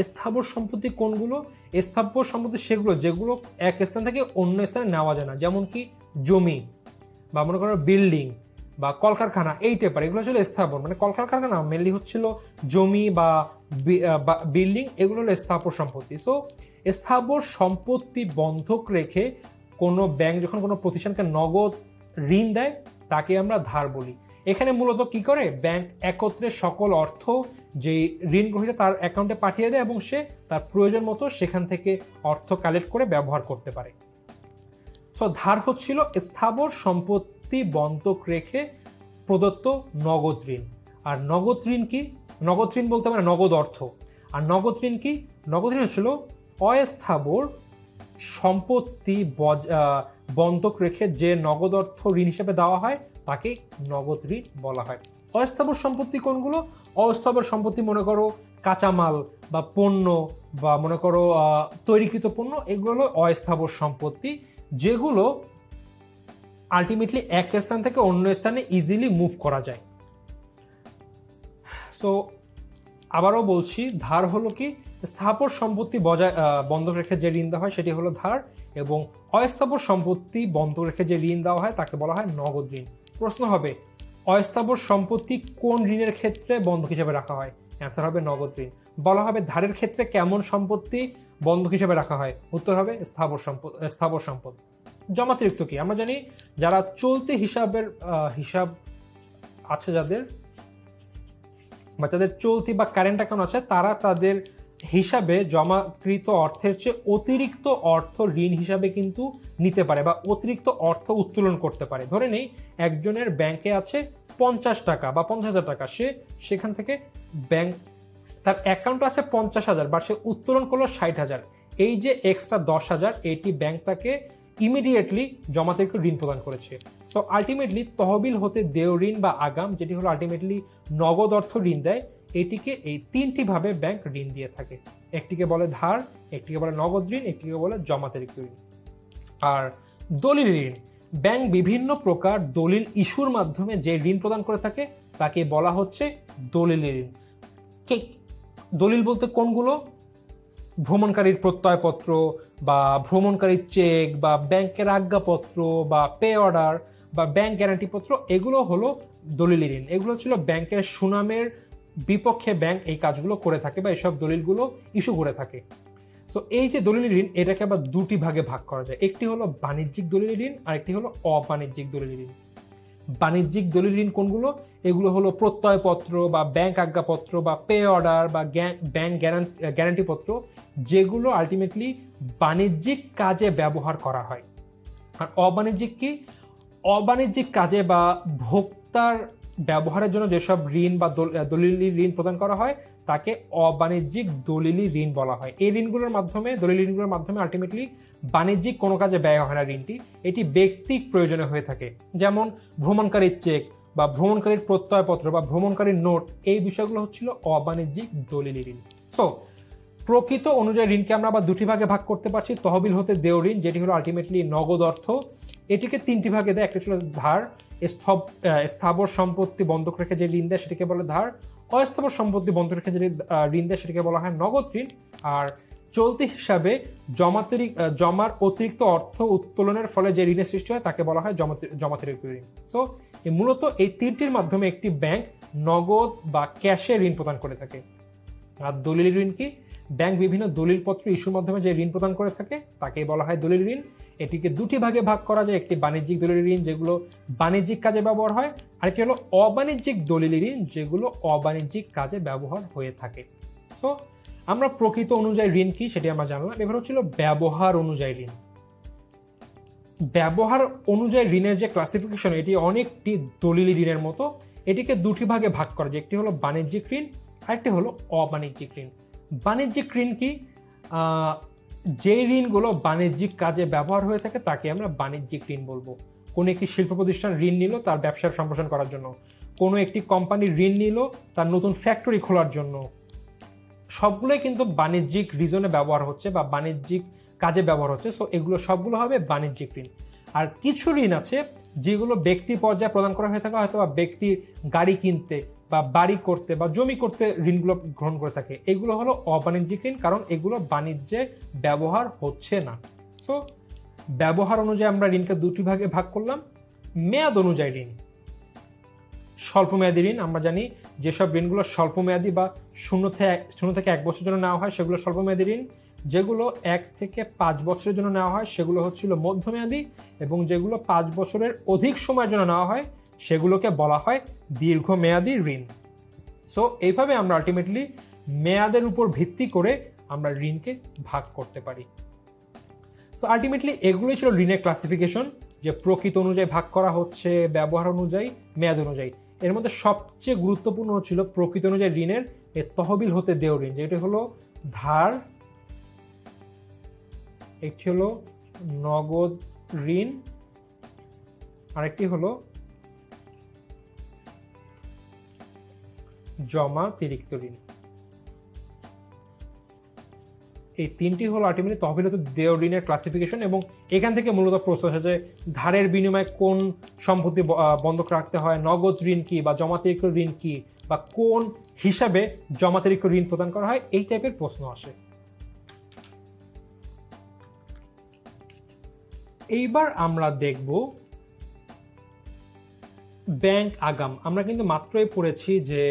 স্থাবর সম্পত্তি কোনগুলো? স্থাবর সম্পত্তি সেগুলো যেগুলো এক স্থান থেকে অন্য স্থানে নেওয়া যায় না, যেমন কি জমি বা মনে করো বিল্ডিং বা কলকারখানা, এই টাইপের এগুলো ছিল স্থাবর। মানে কলকারখানা মেনলি হচ্ছিল জমি বা বিল্ডিং, এগুলো হলো স্থাবর সম্পত্তি। সো স্থাবর সম্পত্তি বন্ধক রেখে কোনো ব্যাংক যখন কোনো প্রতিষ্ঠানকে নগদ ঋণ দেয় তাকে আমরা ধার বলি। এখানে মূলত কি করে, ব্যাংক একত্রে সকল অর্থ যে ঋণ গ্রহীতা তার অ্যাকাউন্টে পাঠিয়ে দেয় এবং সে তার প্রয়োজন মতো সেখান থেকে অর্থ কালেক্ট করে ব্যবহার করতে পারে। সো ধার হচ্ছিল স্থাবর সম্পত্তি বন্ধক রেখে প্রদত্ত নগদ ঋণ। আর নগদ ঋণ কি? নগদ ঋণ বলতে মানে নগদ অর্থ। আর নগদ ঋণ কি? নগদ ঋণ হচ্ছিল অস্থাবর সম্পত্তি বন্ধক রেখে যে নগদ অর্থ ঋণ হিসেবে দেওয়া হয় তাকে নগদ ঋণ বলা হয়। অস্থাবর সম্পত্তি কোনগুলো? অস্থাবর সম্পত্তি মনে করো কাঁচামাল বা পণ্য বা মনে করো তৈরিকৃত পণ্য, এগুলো হলো অস্থাবর সম্পত্তি যেগুলো আলটিমেটলি এক স্থান থেকে অন্য স্থানে ইজিলি মুভ করা যায়। সো আবারও বলছি, ধার হলো কি? স্থাবর সম্পত্তি বন্ধক রেখে যে ঋণ দেওয়া হয় সেটি হলো ধার, এবং অস্থাবর সম্পত্তি বন্ধক রেখে যে ঋণ দেওয়া হয় তাকে বলা হয় নগদ ঋণ। প্রশ্ন হবে, অস্থাবর সম্পত্তি কোন ঋণের ক্ষেত্রে বন্ধক হিসেবে রাখা হয়? অ্যান্সার হবে নগদ ঋণ। বলা হবে ধারের ক্ষেত্রে কেমন সম্পত্তি বন্ধক হিসেবে রাখা হয়? উত্তর হবে স্থাবর সম্পদ। জমাতিরিক্ত কি? আমরা জানি যারা চলতি হিসাব আছে যাদের চলতি বা কারেন্ট অ্যাকাউন্ট আছে, তারা তাদের হিসাবে জমাকৃত অর্থের চেয়ে অতিরিক্ত অর্থ ঋণ হিসাবে কিন্তু নিতে পারে বা অতিরিক্ত অর্থ উত্তোলন করতে পারে। ধরে নেই একজনের ব্যাংকে আছে 50 টাকা বা 50,000 টাকা, সেখান থেকে ব্যাংক তার অ্যাকাউন্টে আছে 50,000 বা সে উত্তোলন করলো 60,000, এই যে এক্সট্রা 10,000 এটি ব্যাংক তাকে ইমিডিয়েটলি জমাতিরিক্ত ঋণ প্রদান করেছে। সো আলটিমেটলি তহবিল হতে দেয় ঋণ বা আগাম, যেটি হলো আলটিমেটলি নগদ অর্থ ঋণ দেয়, এটিকে এই তিনটি ভাবে ব্যাংক ঋণ দিয়ে থাকে। একটিকে বলে ধার, একটিকে বলে নগদ ঋণ, একটিকে বলে জমাতিরিক্ত ঋণ। আর দলিল ঋণ, ব্যাংক বিভিন্ন প্রকার দলিল ইস্যুর মাধ্যমে যে ঋণ প্রদান করে থাকে তাকে বলা হচ্ছে দলিল ঋণ। দলিল বলতে কোনগুলো? ভ্রমণকারীর প্রত্যয়পত্র বা ভ্রমণকারীর চেক বা ব্যাংকের আজ্ঞাপত্র বা পে অর্ডার বা ব্যাংক গ্যারান্টিপত্র, এগুলো হলো দলিলি ঋণ। এগুলো ছিল ব্যাংকের সুনামের বিপক্ষে ব্যাংক এই কাজগুলো করে থাকে বা এইসব দলিলগুলো ইস্যু করে থাকে। সো এই যে দলিলি ঋণ, এটাকে আবার দুটি ভাগে ভাগ করা যায়। একটি হলো বাণিজ্যিক দলিলি ঋণ আর একটি হলো অবাণিজ্যিক দলিলি ঋণ। বাণিজ্যিক দলিল ঋণ কোনগুলো? এগুলো হলো প্রত্যয়পত্র বা ব্যাংক আজ্ঞাপত্র বা পে অর্ডার বা ব্যাংক গ্যারান্টিপত্র, যেগুলো আলটিমেটলি বাণিজ্যিক কাজে ব্যবহার করা হয়। আর অবাণিজ্যিক কি? অবাণিজ্যিক কাজে বা ভোক্তার ব্যবহারের জন্য যেসব ঋণ বা দলিলি ঋণ প্রদান করা হয় তাকে অবাণিজ্যিক দলিলি ঋণ বলা হয়। এই ঋণগুলোর মাধ্যমে, দলিল ঋণগুলোর মাধ্যমে আলটিমেটলি বাণিজ্যিক কোনো কাজে ব্যয় হয় না ঋণটি, এটি ব্যক্তিক প্রয়োজনে হয়ে থাকে। যেমন ভ্রমণকারীর চেক বা ভ্রমণকারীর প্রত্যয়পত্র বা ভ্রমণকারীর নোট, এই বিষয়গুলো হচ্ছিল অবাণিজ্যিক দলিলি ঋণ। সো প্রকৃত অনুযায়ী ঋণকে আমরা আবার দুটি ভাগে ভাগ করতে পারছি। তহবিল হতে দেয় ঋণ, যেটি হলো আলটিমেটলি নগদ অর্থ, এটিকে তিনটি ভাগে দেয়। একটা ছিল ধার, স্থাবর সম্পত্তি বন্ধক রেখে যে ঋণ দেয় সেটিকে বলে ধার, অস্থাবর সম্পত্তি বন্ধক রেখে যে ঋণ দেয় সেটিকে বলা হয় নগদ ঋণ, আর চলতি হিসাবে জমার অতিরিক্ত অর্থ উত্তোলনের ফলে যে ঋণের সৃষ্টি হয় তাকে বলা হয় জমাতিরিক্ত ঋণ। সো মূলত এই তিনটির মাধ্যমে একটি ব্যাংক নগদ বা ক্যাশে ঋণ প্রদান করে থাকে। আর দলিল ঋণ কি? ব্যাংক বিভিন্ন দলিলপত্র ইস্যুর মাধ্যমে যে ঋণ প্রদান করে থাকে তাকেই বলা হয় দলিল ঋণ। এটিকে দুটি ভাগে ভাগ করা যায়, একটি বাণিজ্যিক দলিল ঋণ যেগুলো বাণিজ্যিক কাজে ব্যবহার হয়, আরেকটি হলো অবাণিজ্যিক দলিল ঋণ যেগুলো অবাণিজ্যিক কাজে ব্যবহার হয়ে থাকে। সো আমরা প্রকৃত অনুযায়ী ঋণ কি সেটি আমরা জানলাম। এবার হচ্ছিল ব্যবহার অনুযায়ী ঋণ। ব্যবহার অনুযায়ী ঋণের যে ক্লাসিফিকেশন, এটি অনেকটি দলিলি ঋণের মতো। এটিকে দুটি ভাগে ভাগ করা যায়, একটি হলো বাণিজ্যিক ঋণ, আরেকটি হলো অবাণিজ্যিক ঋণ। বাণিজ্যিক ঋণ কি? যে ঋণগুলো বাণিজ্যিক কাজে ব্যবহার হয়ে থাকে তাকে আমরা বাণিজ্যিক ঋণ বলবো। কোনো একটি শিল্প প্রতিষ্ঠান ঋণ নিল তার ব্যবসার সম্প্রসারণ করার জন্য, কোনো একটি কোম্পানি ঋণ নিল তার নতুন ফ্যাক্টরি খোলার জন্য, সবগুলোই কিন্তু বাণিজ্যিক রিজনে ব্যবহার হচ্ছে বা বাণিজ্যিক কাজে ব্যবহার হচ্ছে। সো এগুলো সবগুলো হবে বাণিজ্যিক ঋণ। আর কিছু ঋণ আছে যেগুলো ব্যক্তি পর্যায়ে প্রদান করা হয়ে থাকে, হয়তো বা ব্যক্তির গাড়ি কিনতে বা বাড়ি করতে বা জমি করতে ঋণগুলো গ্রহণ করে থাকে, এগুলো হলো অবাণিজ্যিক ঋণ, কারণ এগুলো বাণিজ্যে ব্যবহার হচ্ছে না। সো ব্যবহার অনুযায়ী আমরা ঋণকে দুটি ভাগে ভাগ করলাম। মেয়াদ অনুযায়ী ঋণ, স্বল্পমেয়াদী ঋণ। আমরা জানি যেসব ঋণগুলো স্বল্পমেয়াদী বা শূন্য থেকে 1 বছরের জন্য নেওয়া হয় সেগুলো স্বল্পমেয়াদী ঋণ, যেগুলো 1 থেকে 5 বছরের জন্য নেওয়া হয় সেগুলো হচ্ছিল মধ্যমেয়াদী, এবং যেগুলো 5 বছরের অধিক সময়ের জন্য নেওয়া হয় সেগুলোকে বলা হয় দীর্ঘমেয়াদী ঋণ। সো এইভাবে আমরা আলটিমেটলি মেয়াদের উপর ভিত্তি করে আমরা ঋণকে ভাগ করতে পারি। সো আলটিমেটলি এগুলোই ছিল ঋণের ক্লাসিফিকেশন, যে প্রকৃত অনুযায়ী ভাগ করা হচ্ছে, ব্যবহার অনুযায়ী, মেয়াদ অনুযায়ী। এর মধ্যে সবচেয়ে গুরুত্বপূর্ণ হচ্ছিল প্রকৃত অনুযায়ী ঋণের তহবিল হতে দেয় ঋণ, যেটি হলো ধার, একটি হলো নগদ ঋণ, আরেকটি হলো জমাতিরিক্ত ঋণ। এই তিনটি হলো আলটিমেটলি তহবিল হতে দেয় ঋণের ক্লাসিফিকেশন। এবং এখান থেকে মূলত প্রশ্ন আসে যে ধারের বিনিময়ে কোন সম্পত্তি বন্ধক রাখতে হয়, নগদ ঋণ কি বা জমাতিরিক্ত ঋণ কি, বা কোন হিসাবে জমাতিরিক্ত ঋণ প্রদান করা হয়, এই টাইপের প্রশ্ন আসে। এইবার আমরা দেখব ব্যাংক আগাম। আমরা কিন্তু মাত্রই পড়েছি যে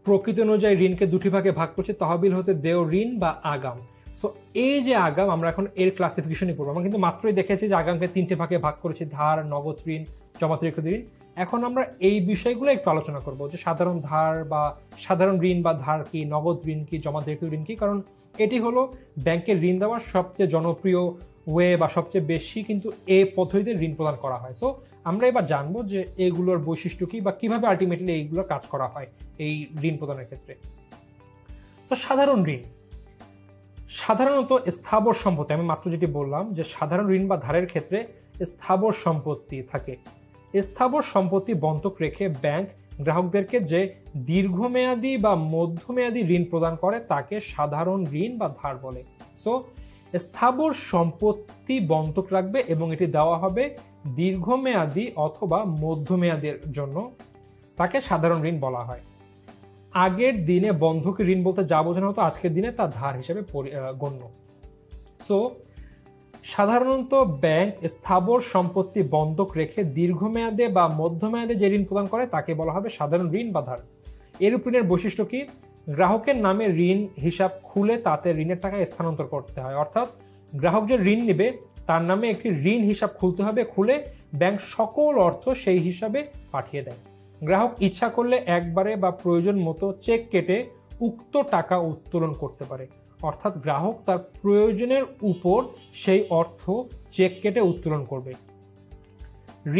প্রকৃত অনুযায়ী ঋণকে দুটি ভাগে ভাগ করছে, তহবিল হতে দেয় ঋণ বা আগাম। সো এই যে আগাম, আমরা এখন এর ক্লাসিফিকেশনই পড়বো। আমরা কিন্তু মাত্রই দেখেছি যে আগামকে তিনটে ভাগে ভাগ করেছি, ধার, নগদ ঋণ, জমাতিরিক্ত ঋণ। এখন আমরা এই বিষয়গুলো একটু আলোচনা করব, যে সাধারণ ধার বা সাধারণ ঋণ বা ধার কি, নগদ ঋণ কি, জমাতিরিক্ত ঋণ কি। কারণ এটি হলো ব্যাংকের ঋণ দেওয়ার সবচেয়ে জনপ্রিয় ওয়ে বা সবচেয়ে বেশি কিন্তু এই পদ্ধতিতে ঋণ প্রদান করা হয়। সো আমরা এবার জানবো যে এগুলোর বৈশিষ্ট্য কি বা কিভাবে আলটিমেটলি এইগুলোর কাজ করা হয় এই ঋণ প্রদানের ক্ষেত্রে। তো সাধারণ ঋণ সাধারণত স্থাবর সম্পত্তি, আমি মাত্র যেটি বললাম যে সাধারণ ঋণ বা ধারের ক্ষেত্রে স্থাবর সম্পত্তি থাকে। স্থাবর সম্পত্তি বন্ধক রেখে ব্যাংক গ্রাহকদেরকে যে দীর্ঘমেয়াদী বা মধ্যমেয়াদী ঋণ প্রদান করে তাকে সাধারণ ঋণ বা ধার বলে। সো স্থাবর সম্পত্তি বন্ধক রাখবে এবং এটি দেওয়া হবে দীর্ঘমেয়াদী অথবা মধ্যমেয়াদের জন্য, তাকে সাধারণ ঋণ বলা হয়। আগের দিনে বন্ধকি ঋণ বলতে যা বোঝানো হতো আজকের দিনে তা ধার হিসেবে গণ্য। সো সাধারণত ব্যাংক স্থাবর সম্পত্তি বন্ধক রেখে দীর্ঘমেয়াদে বা মধ্যমেয়াদে যে ঋণ প্রদান করে তাকে বলা হবে সাধারণ ঋণ বা ধার। এরূপ ঋণের বৈশিষ্ট্য কি? গ্রাহকের নামে ঋণ হিসাব খুলে তাতে ঋণের টাকা স্থানান্তর করতে হয়। অর্থাৎ গ্রাহক যে ঋণ নেবে তার নামে একটি ঋণ হিসাব খুলতে হবে, খুলে ব্যাংক সকল অর্থ সেই হিসাবে পাঠিয়ে দেয়। গ্রাহক ইচ্ছা করলে একবারে বা প্রয়োজন মতো চেক কেটে উক্ত টাকা উত্তোলন করতে পারে। অর্থাৎ গ্রাহক তার প্রয়োজনের উপর সেই অর্থ চেক কেটে উত্তোলন করবে।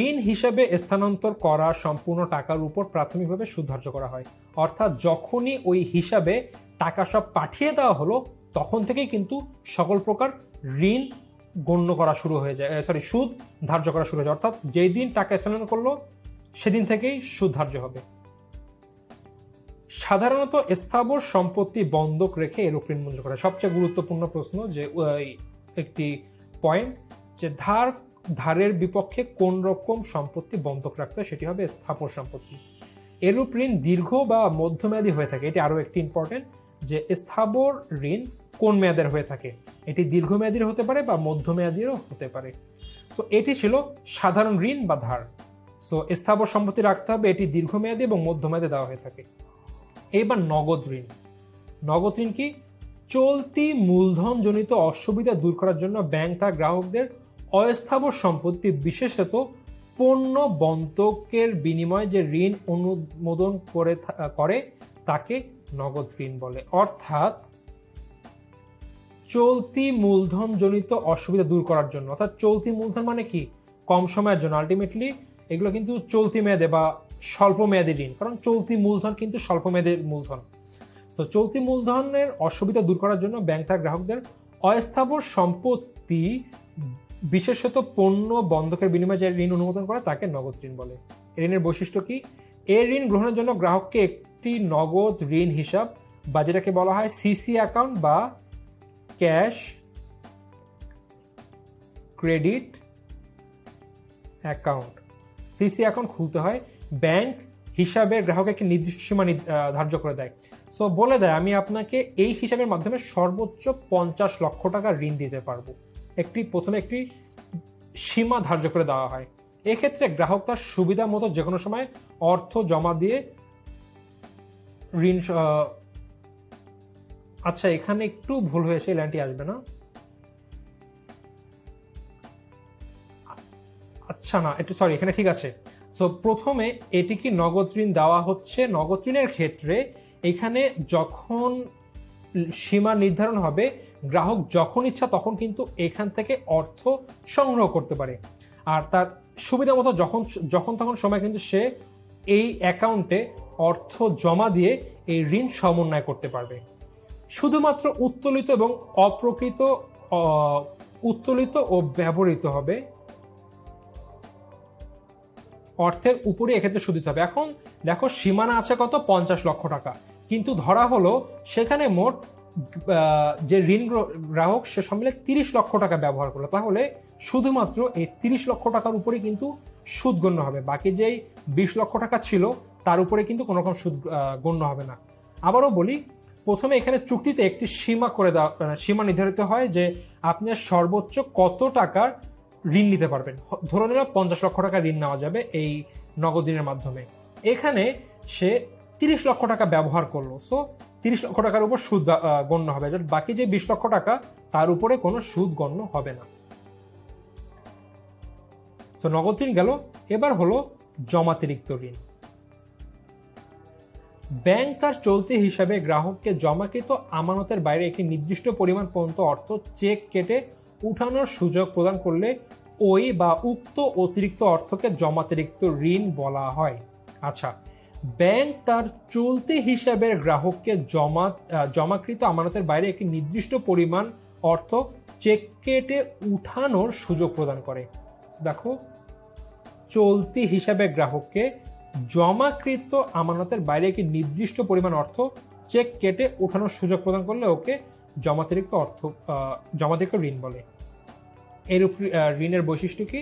ঋণ হিসাবে স্থানান্তর করা সম্পূর্ণ টাকার উপর প্রাথমিকভাবে সুদ ধার্য করা হয়। অর্থাৎ যখনই ওই হিসাবে টাকা সব পাঠিয়ে দেওয়া হলো তখন থেকেই কিন্তু সকল প্রকার ঋণ গণ্য করা শুরু হয়ে যায়, সুদ ধার্য করা শুরু হয়ে যায়। অর্থাৎ যেই দিন টাকা স্থানান্তর করলো সেদিন থেকেই সুদ ধার্য হবে। সাধারণত স্থাবর সম্পত্তি বন্ধক রেখে এরূপ ঋণ মঞ্জুর করা। সবচেয়ে গুরুত্বপূর্ণ প্রশ্ন যে একটি পয়েন্ট যে ধারের বিপক্ষে কোন রকম সম্পত্তি বন্ধক রাখতে হয়, সেটি হবে স্থাবর সম্পত্তি। এরূপ ঋণ দীর্ঘ বা মধ্যমেয়াদী হয়ে থাকে। এটি আরও একটি ইম্পর্টেন্ট যে স্থাবর ঋণ কোন মেয়াদের হয়ে থাকে, এটি দীর্ঘমেয়াদীর হতে পারে বা মধ্যমেয়াদীরও হতে পারে। সো এটি ছিল সাধারণ ঋণ বা ধার। সো স্থাবর সম্পত্তি রাখতে হবে, এটি দীর্ঘমেয়াদী এবং মধ্যমেয়াদে দেওয়া হয়ে থাকে। এইবার নগদ ঋণ। নগদ ঋণ কি? চলতি মূলধনজনিত অসুবিধা দূর করার জন্য ব্যাংক তার গ্রাহকদের অস্থাবর সম্পত্তি বিশেষত পণ্য বন্ধকের বিনিময়ে যে ঋণ অনুমোদন করে তাকে নগদ ঋণ বলে। অর্থাৎ চলতি মূলধনজনিত অসুবিধা দূর করার জন্য, অর্থাৎ চলতি মূলধন মানে কি? কম সময়ের জন্য। আলটিমেটলি এগুলো কিন্তু চলতি মেয়াদে বা স্বল্প মেয়াদী ঋণ, কারণ চলতি মূলধন কিন্তু স্বল্প মেয়াদের মূলধন। সো চলতি মূলধনের অসুবিধা দূর করার জন্য ব্যাংক তার গ্রাহকদের অস্থাবর সম্পত্তি বিশেষত পণ্য বন্ধকের বিনিময়ে যে ঋণ অনুমোদন করে তাকে নগদ ঋণ বলে। ঋণের বৈশিষ্ট্য কি? এই ঋণ গ্রহণের জন্য গ্রাহককে একটি নগদ ঋণ হিসাব বা যেটাকে বলা হয় সিসি অ্যাকাউন্ট বা cash credit account, CC account খুলতে হয়। ব্যাংক হিসাবে গ্রাহক একটি নির্দিষ্ট সীমা ধার্য করে দেয়। সো বলে দেয় আমি আপনাকে এই হিসাবের মাধ্যমে সর্বোচ্চ 50 লক্ষ টাকা ঋণ দিতে পারবো। প্রথমে একটি সীমা ধার্য করে দেওয়া হয়। এক্ষেত্রে গ্রাহক তার সুবিধা মতো যে কোনো সময় অর্থ জমা দিয়ে ঋণ। আচ্ছা, এখানে একটু ভুল হয়েছে, লাইনটি আসবে না। আচ্ছা না, একটু সরি, এখানে ঠিক আছে। সো প্রথমে এটি কি নগদ ঋণ দেওয়া হচ্ছে? নগদ ঋণের ক্ষেত্রে এখানে যখন সীমা নির্ধারণ হবে, গ্রাহক যখন ইচ্ছা তখন কিন্তু এখান থেকে অর্থ সংগ্রহ করতে পারে। আর তার সুবিধা মতো যখন তখন সময় কিন্তু সে এই অ্যাকাউন্টে অর্থ জমা দিয়ে এই ঋণ সমন্বয় করতে পারবে। শুধুমাত্র উত্তোলিত ও ব্যবহৃত হবে অর্থের উপরে এক্ষেত্রে সুদ দিতে হবে। এখন দেখো সীমানা আছে কত? 50 লক্ষ টাকা, কিন্তু ধরা হলো সেখানে মোট যে ঋণ গ্রাহক সে সম্মিলে 30 লক্ষ টাকা ব্যবহার করলো, তাহলে শুধুমাত্র এই 30 লক্ষ টাকার উপরে কিন্তু সুদ গণ্য হবে। বাকি যেই 20 লক্ষ টাকা ছিল তার উপরে কিন্তু কোনো রকম সুদ গণ্য হবে না। আবারও বলি, প্রথমে এখানে চুক্তিতে একটি সীমা নির্ধারিত হয় যে আপনি সর্বোচ্চ কত টাকার ঋণ নিতে পারবেন। ধরে নিলাম 50 লক্ষ টাকা ঋণ নেওয়া যাবে এই নগদ ঋণের মাধ্যমে। এখানে সে 30 লক্ষ টাকা ব্যবহার করলো, সো 30 লক্ষ টাকার উপর সুদ গণ্য হবে। বাকি যে 20 লক্ষ টাকা তার উপরে কোনো সুদ গণ্য হবে না। সো নগদ ঋণ গেল। এবার হলো জমাতিরিক্ত ঋণ। ব্যাংক তার চলতি হিসাবে গ্রাহককে জমাকৃত আমানতের বাইরে একটি নির্দিষ্ট পরিমাণ পর্যন্ত অর্থ চেক কেটে উঠানোর সুযোগ প্রদান করলে ওই বা উক্ত অতিরিক্ত অর্থকে জমাতিরিক্ত ঋণ বলা হয়। আচ্ছা, ব্যাংক তার চলতি হিসাবের গ্রাহককে জমাকৃত আমানতের বাইরে একটি নির্দিষ্ট পরিমাণ অর্থ চেক কেটে উঠানোর সুযোগ প্রদান করে। দেখো, চলতি হিসাবে গ্রাহককে জমাকৃত আমানতের বাইরে একটি নির্দিষ্ট পরিমাণ অর্থ চেক কেটে উঠানোর সুযোগ প্রদান করলে ওকে জমাতিরিক্ত ঋণ বলে। এর ঋণের বৈশিষ্ট্য কি?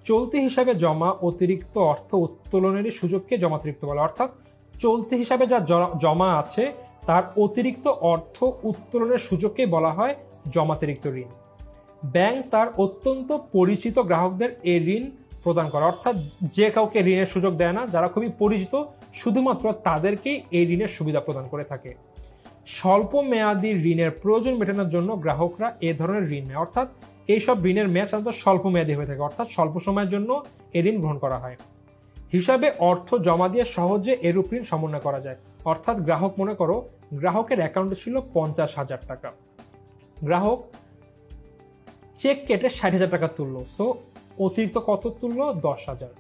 চলতি হিসাবে জমা অতিরিক্ত অর্থ উত্তোলনের সুযোগকে জমাতিরিক্ত বলে। অর্থাৎ চলতি হিসাবে যা জমা আছে তার অতিরিক্ত অর্থ উত্তোলনের সুযোগকে বলা হয় জমাতিরিক্ত ঋণ। ব্যাংক তার অত্যন্ত পরিচিত গ্রাহকদের এই ঋণ প্রদান করে, অর্থাৎ যে কাউকে ঋণের সুযোগ দেয় না, যারা খুবই পরিচিত শুধুমাত্র তাদেরকেই এই ঋণের সুবিধা প্রদান করে থাকে। স্বল্প মেয়াদী ঋণের প্রয়োজন মেটানোর জন্য গ্রাহকরা এ ধরনের ঋণ নেয়, অর্থাৎ এইসব ঋণের মেয়াদ সাধারণত স্বল্প মেয়াদী হয়ে থাকে, অর্থাৎ স্বল্প সময়ের জন্য এই ঋণ গ্রহণ করা হয়। হিসাবে অর্থ জমা দিয়ে সহজে এরূপ ঋণ সমন্বয় করা যায়, অর্থাৎ গ্রাহক, মনে করো গ্রাহকের অ্যাকাউন্টে ছিল 50,000 টাকা, গ্রাহক চেক কেটে 60,000 টাকা তুললো, সো অতিরিক্ত কত তুললো? 10,000।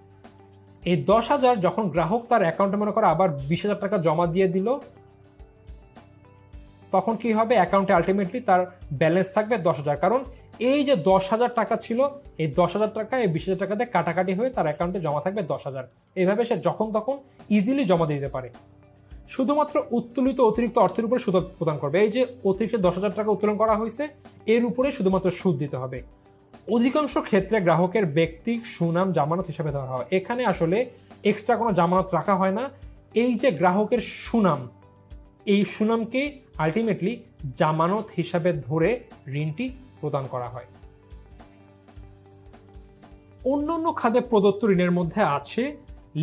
এই 10,000 যখন গ্রাহক তার অ্যাকাউন্টে মনে করো আবার 20,000 টাকা জমা দিয়ে দিল, তখন কি হবে? অ্যাকাউন্টে আলটিমেটলি তার ব্যালেন্স থাকবে 10,000, কারণ এই যে 10,000 টাকা ছিল, এই 10,000 টাকা এই 20,000 টাকাতে কাটাকাটি হয়ে তার অ্যাকাউন্টে জমা থাকবে 10,000। এইভাবে সে যখন তখন ইজিলি জমা দিতে পারে। শুধুমাত্র উত্তোলিত অতিরিক্ত অর্থের উপরে সুদ প্রদান করবে। এই যে অতিরিক্ত 10,000 টাকা উত্তোলন করা হয়েছে, এর উপরে শুধুমাত্র সুদ দিতে হবে। অধিকাংশ ক্ষেত্রে গ্রাহকের ব্যক্তিক সুনাম জামানত হিসাবে ধরা হয়। এখানে আসলে এক্সট্রা কোনো জামানত রাখা হয় না। এই যে গ্রাহকের সুনাম, এই সুনামকে আলটিমেটলি জামানত হিসাবে ধরে ঋণটি প্রদান করা হয়। অন্যান্য খাতে প্রদত্ত ঋণের মধ্যে আছে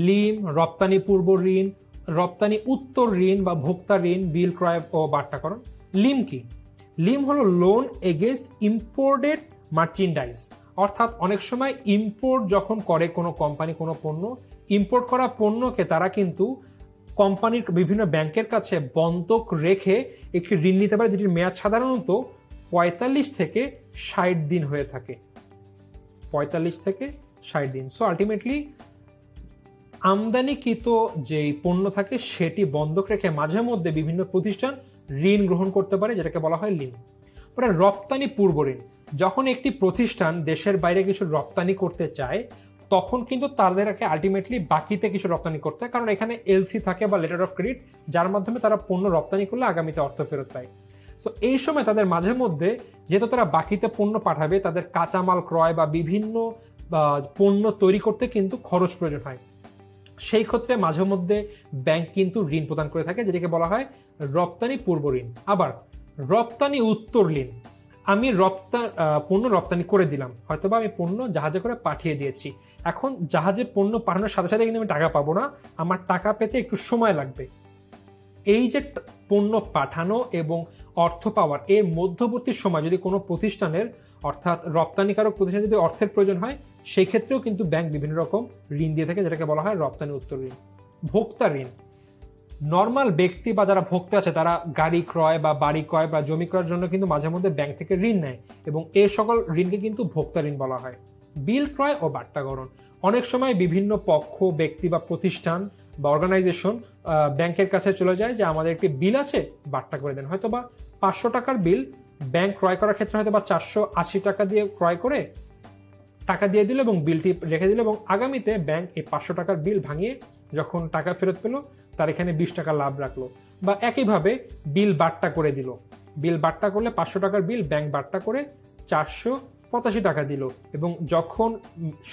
লিম, রপ্তানি পূর্ব ঋণ, রপ্তানি উত্তর ঋণ বা ভোক্তা ঋণ, বিল ক্রয় ও বাট্টাকরণ। লিম কি? লিম হলো লোন এগেইনস্ট ইম্পোর্টেড মার্চেন্ডাইজ, অর্থাৎ অনেক সময় ইম্পোর্ট যখন করে কোনো কোম্পানি কোনো পণ্য, ইম্পোর্ট করা পণ্যকে তারা কিন্তু কোম্পানির বিভিন্ন ব্যাংকের কাছে বন্ধক রেখে একটি ঋণ নিতে পারে, যেটির মেয়াদ সাধারণত 45 থেকে 60 দিন হয়ে থাকে। 45 থেকে 60 দিন। সো আলটিমেটলি আমদানিকৃত যেই পণ্য থাকে সেটি বন্ধক রেখে মাঝে মধ্যে বিভিন্ন প্রতিষ্ঠান ঋণ গ্রহণ করতে পারে, যেটাকে বলা হয় লিন। পরে রপ্তানি পূর্ব ঋণ, যখন একটি প্রতিষ্ঠান দেশের বাইরে কিছু রপ্তানি করতে চায় তখন কিন্তু তাদেরকে আলটিমেটলি বাকিতে কিছু রপ্তানি করতে হয়, কারণ এখানে এলসি থাকে বা লেটার অফ ক্রেডিট, যার মাধ্যমে তারা পণ্য রপ্তানি করলে আগামীতে অর্থ ফেরত পায়। সো এই সময় তাদের মাঝে মধ্যে যেহেতু তারা বাকিতে পণ্য পাঠাবে, তাদের কাঁচামাল ক্রয় বা বিভিন্ন পণ্য তৈরি করতে কিন্তু খরচ প্রয়োজন হয়। সেই ক্ষেত্রে মাঝে মধ্যে ব্যাংক কিন্তু ঋণ প্রদান করে থাকে, যেটাকে বলা হয় রপ্তানি পূর্ব ঋণ। আবার রপ্তানি উত্তর ঋণ, আমি পণ্য রপ্তানি করে দিলাম, হয়তোবা আমি পণ্য জাহাজে করে পাঠিয়ে দিয়েছি, এখন জাহাজে পণ্য পাঠানোর সাথে সাথে কিন্তু আমি টাকা পাবো না, আমার টাকা পেতে একটু সময় লাগবে। এই যে পণ্য পাঠানো এবং অর্থ পাওয়ার এর মধ্যবর্তী সময় যদি কোনো প্রতিষ্ঠানের, অর্থাৎ রপ্তানিকারক প্রতিষ্ঠান যদি অর্থের প্রয়োজন হয়, সেই ক্ষেত্রেও কিন্তু ব্যাংক বিভিন্ন রকম ঋণ দিয়ে থাকে, যেটাকে বলা হয় রপ্তানি উত্তর ঋণ। ভোক্তা ঋণ, নর্মাল ব্যক্তি বা যারা ভোক্তা আছে তারা গাড়ি ক্রয় বা বাড়ি ক্রয় বা জমি ক্রয়ের জন্য কিন্তু মাঝে মধ্যে ব্যাংক থেকে ঋণ নেয়, এবং এই সকল ঋণকে কিন্তু ভোক্তা ঋণ বলা হয়। বিল ক্রয় ও বাট্টাকরণ, অনেক সময় বিভিন্ন পক্ষ, ব্যক্তি বা প্রতিষ্ঠান বা অর্গানাইজেশন ব্যাংকের কাছে চলে যায় যে আমাদের একটি বিল আছে, বাট্টা করে দেন। হয়তো বা 500 টাকার বিল ব্যাংক ক্রয় করার ক্ষেত্রে হয়তো বা 480 টাকা দিয়ে ক্রয় করে টাকা দিয়ে দিল এবং বিলটি রেখে দিল, এবং আগামীতে ব্যাংক এই 500 টাকার বিল ভাঙিয়ে যখন টাকা ফেরত পেল তার এখানে 20 টাকা লাভ রাখলো। বা একইভাবে বিল বাট্টা করে দিল, বিল বাট্টা করলে 500 টাকার বিল ব্যাংক বাট্টা করে 485 টাকা দিল, এবং যখন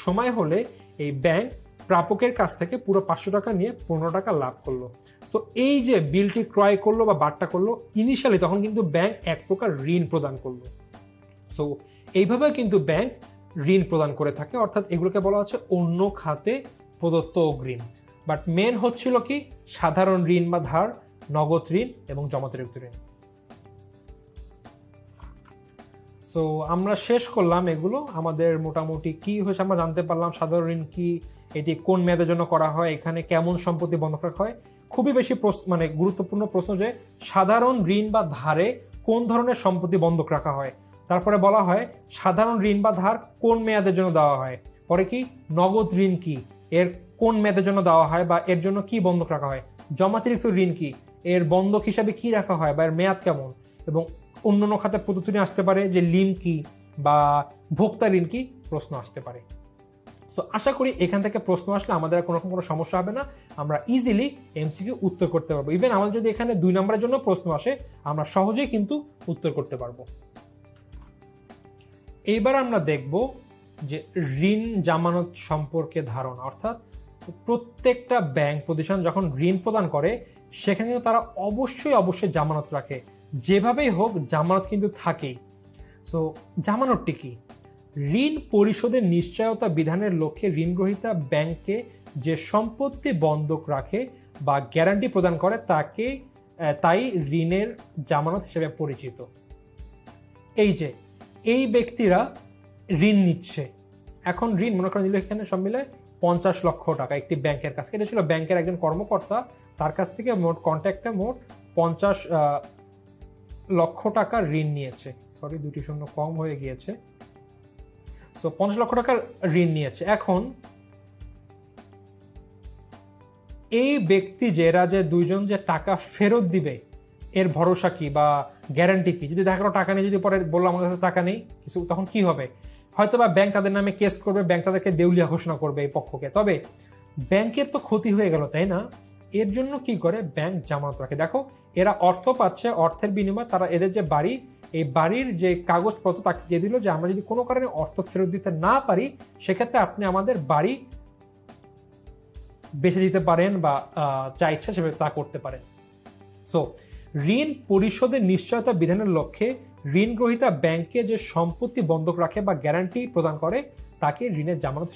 সময় হলে এই ব্যাংক প্রাপকের কাছ থেকে পুরো 500 টাকা নিয়ে 15 টাকা লাভ করলো। সো এই যে বিলটি ক্রয় করলো বা বাট্টা করলো, ইনিশিয়ালি তখন কিন্তু ব্যাংক এক প্রকার ঋণ প্রদান করলো। সো এইভাবে কিন্তু ব্যাংক ঋণ প্রদান করে থাকে, অর্থাৎ এগুলোকে বলা হচ্ছে অন্য খাতে প্রদত্ত অগ্রিম। বাট মেন হচ্ছিল কি সাধারণ ঋণ বা ধার, নগদ ঋণ এবং জমাতিরিক্ত ঋণ। সো আমরা শেষ করলাম এগুলো, আমাদের মোটামুটি কি হয়েছে আমরা জানতে পারলাম। সাধারণ ঋণ কি, এটি কোন মেয়াদের জন্য করা হয়, এখানে কেমন সম্পত্তি বন্ধক রাখা হয়। খুবই বেশি গুরুত্বপূর্ণ প্রশ্ন যে সাধারণ ঋণ বা ধারে কোন ধরনের সম্পত্তি বন্ধক রাখা হয়। তারপরে বলা হয় সাধারণ ঋণ বা ধার কোন মেয়াদের জন্য দেওয়া হয়। পরে কি নগদ ঋণ কি, এর কোন মেয়াদের জন্য দেওয়া হয় বা এর জন্য কি বন্ধক রাখা হয়। জমাতিরিক্ত ঋণ কি, এর বন্ধক হিসাবে কি রাখা হয় বা এর মেয়াদ কেমন। এবং অন্যান্য খাতে পদ্ধতি আসতে পারে যে লিম কি বা ভোক্তা ঋণ কি, প্রশ্ন আসতে পারে। সো আশা করি এখান থেকে প্রশ্ন আসলে আমাদের কোনো রকম কোনো সমস্যা হবে না, আমরা ইজিলি এমসিকিউ উত্তর করতে পারবো। ইভেন আমাদের যদি এখানে 2 নম্বরের জন্য প্রশ্ন আসে আমরা সহজেই কিন্তু উত্তর করতে পারবো। এইবার আমরা দেখব যে ঋণ জামানত সম্পর্কে ধারণা, অর্থাৎ প্রত্যেকটা ব্যাংক প্রতিষ্ঠান যখন ঋণ প্রদান করে সেখানে কিন্তু তারা অবশ্যই জামানত রাখে, যেভাবেই হোক জামানত কিন্তু থাকেই। সো জামানতটি কি? ঋণ পরিশোধের নিশ্চয়তা বিধানের লক্ষ্যে ঋণগ্রহীতা ব্যাংকে যে সম্পত্তি বন্ধক রাখে বা গ্যারান্টি প্রদান করে তাই ঋণের জামানত হিসেবে পরিচিত। এই ব্যক্তিরা ঋণ নিচ্ছে, এখন ঋণ মনে করেন দিল এখানে সব মিলে 50 লক্ষ টাকা একটি ব্যাংকের কাছে। এটা ছিল ব্যাংকের একজন কর্মকর্তা, তার কাছ থেকে মোট 50 লক্ষ টাকা ঋণ নিয়েছে। সরি, 2টি শূন্য কম হয়ে গিয়েছে। সো 50 লক্ষ টাকার ঋণ নিয়েছে। এখন এই ব্যক্তি যে দুইজন যে টাকা ফেরত দিবে এর ভরসা কি বা গ্যারান্টি কি? যদি দেখা গেলো টাকা নেই, যদি পরে বললো আমার কাছে টাকা নেই কিছু, তখন কি হবে? হয়তো বা ব্যাংক তাদের নামে কেস করবে, ব্যাংক তাদেরকে দেউলিয়া ঘোষণা করবে এই পক্ষকে। তবে ব্যাংকের তো ক্ষতি হয়ে গেল, তাই না? এর জন্য কি করে ব্যাংক জামানত রাখে। দেখো, এরা অর্থ পাচ্ছে, অর্থের বিনিময়ে তারা এদের যে বাড়ি, এই বাড়ির যে কাগজপত্র তাকে দিয়ে দিল যে আমরা যদি কোনো কারণে অর্থ ফেরত দিতে না পারি সেক্ষেত্রে আপনি আমাদের বাড়ি বেচে দিতে পারেন বা যা ইচ্ছা সেভাবে তা করতে পারেন। সো ঋণ পরিশোধের নিশ্চয়তা বিধানের লক্ষ্যে ঋণ গ্রহীতা ব্যাংকে যে সম্পত্তি বন্ধক রাখে বা গ্যারান্টি প্রদান করে তাকে ঋণের জামানত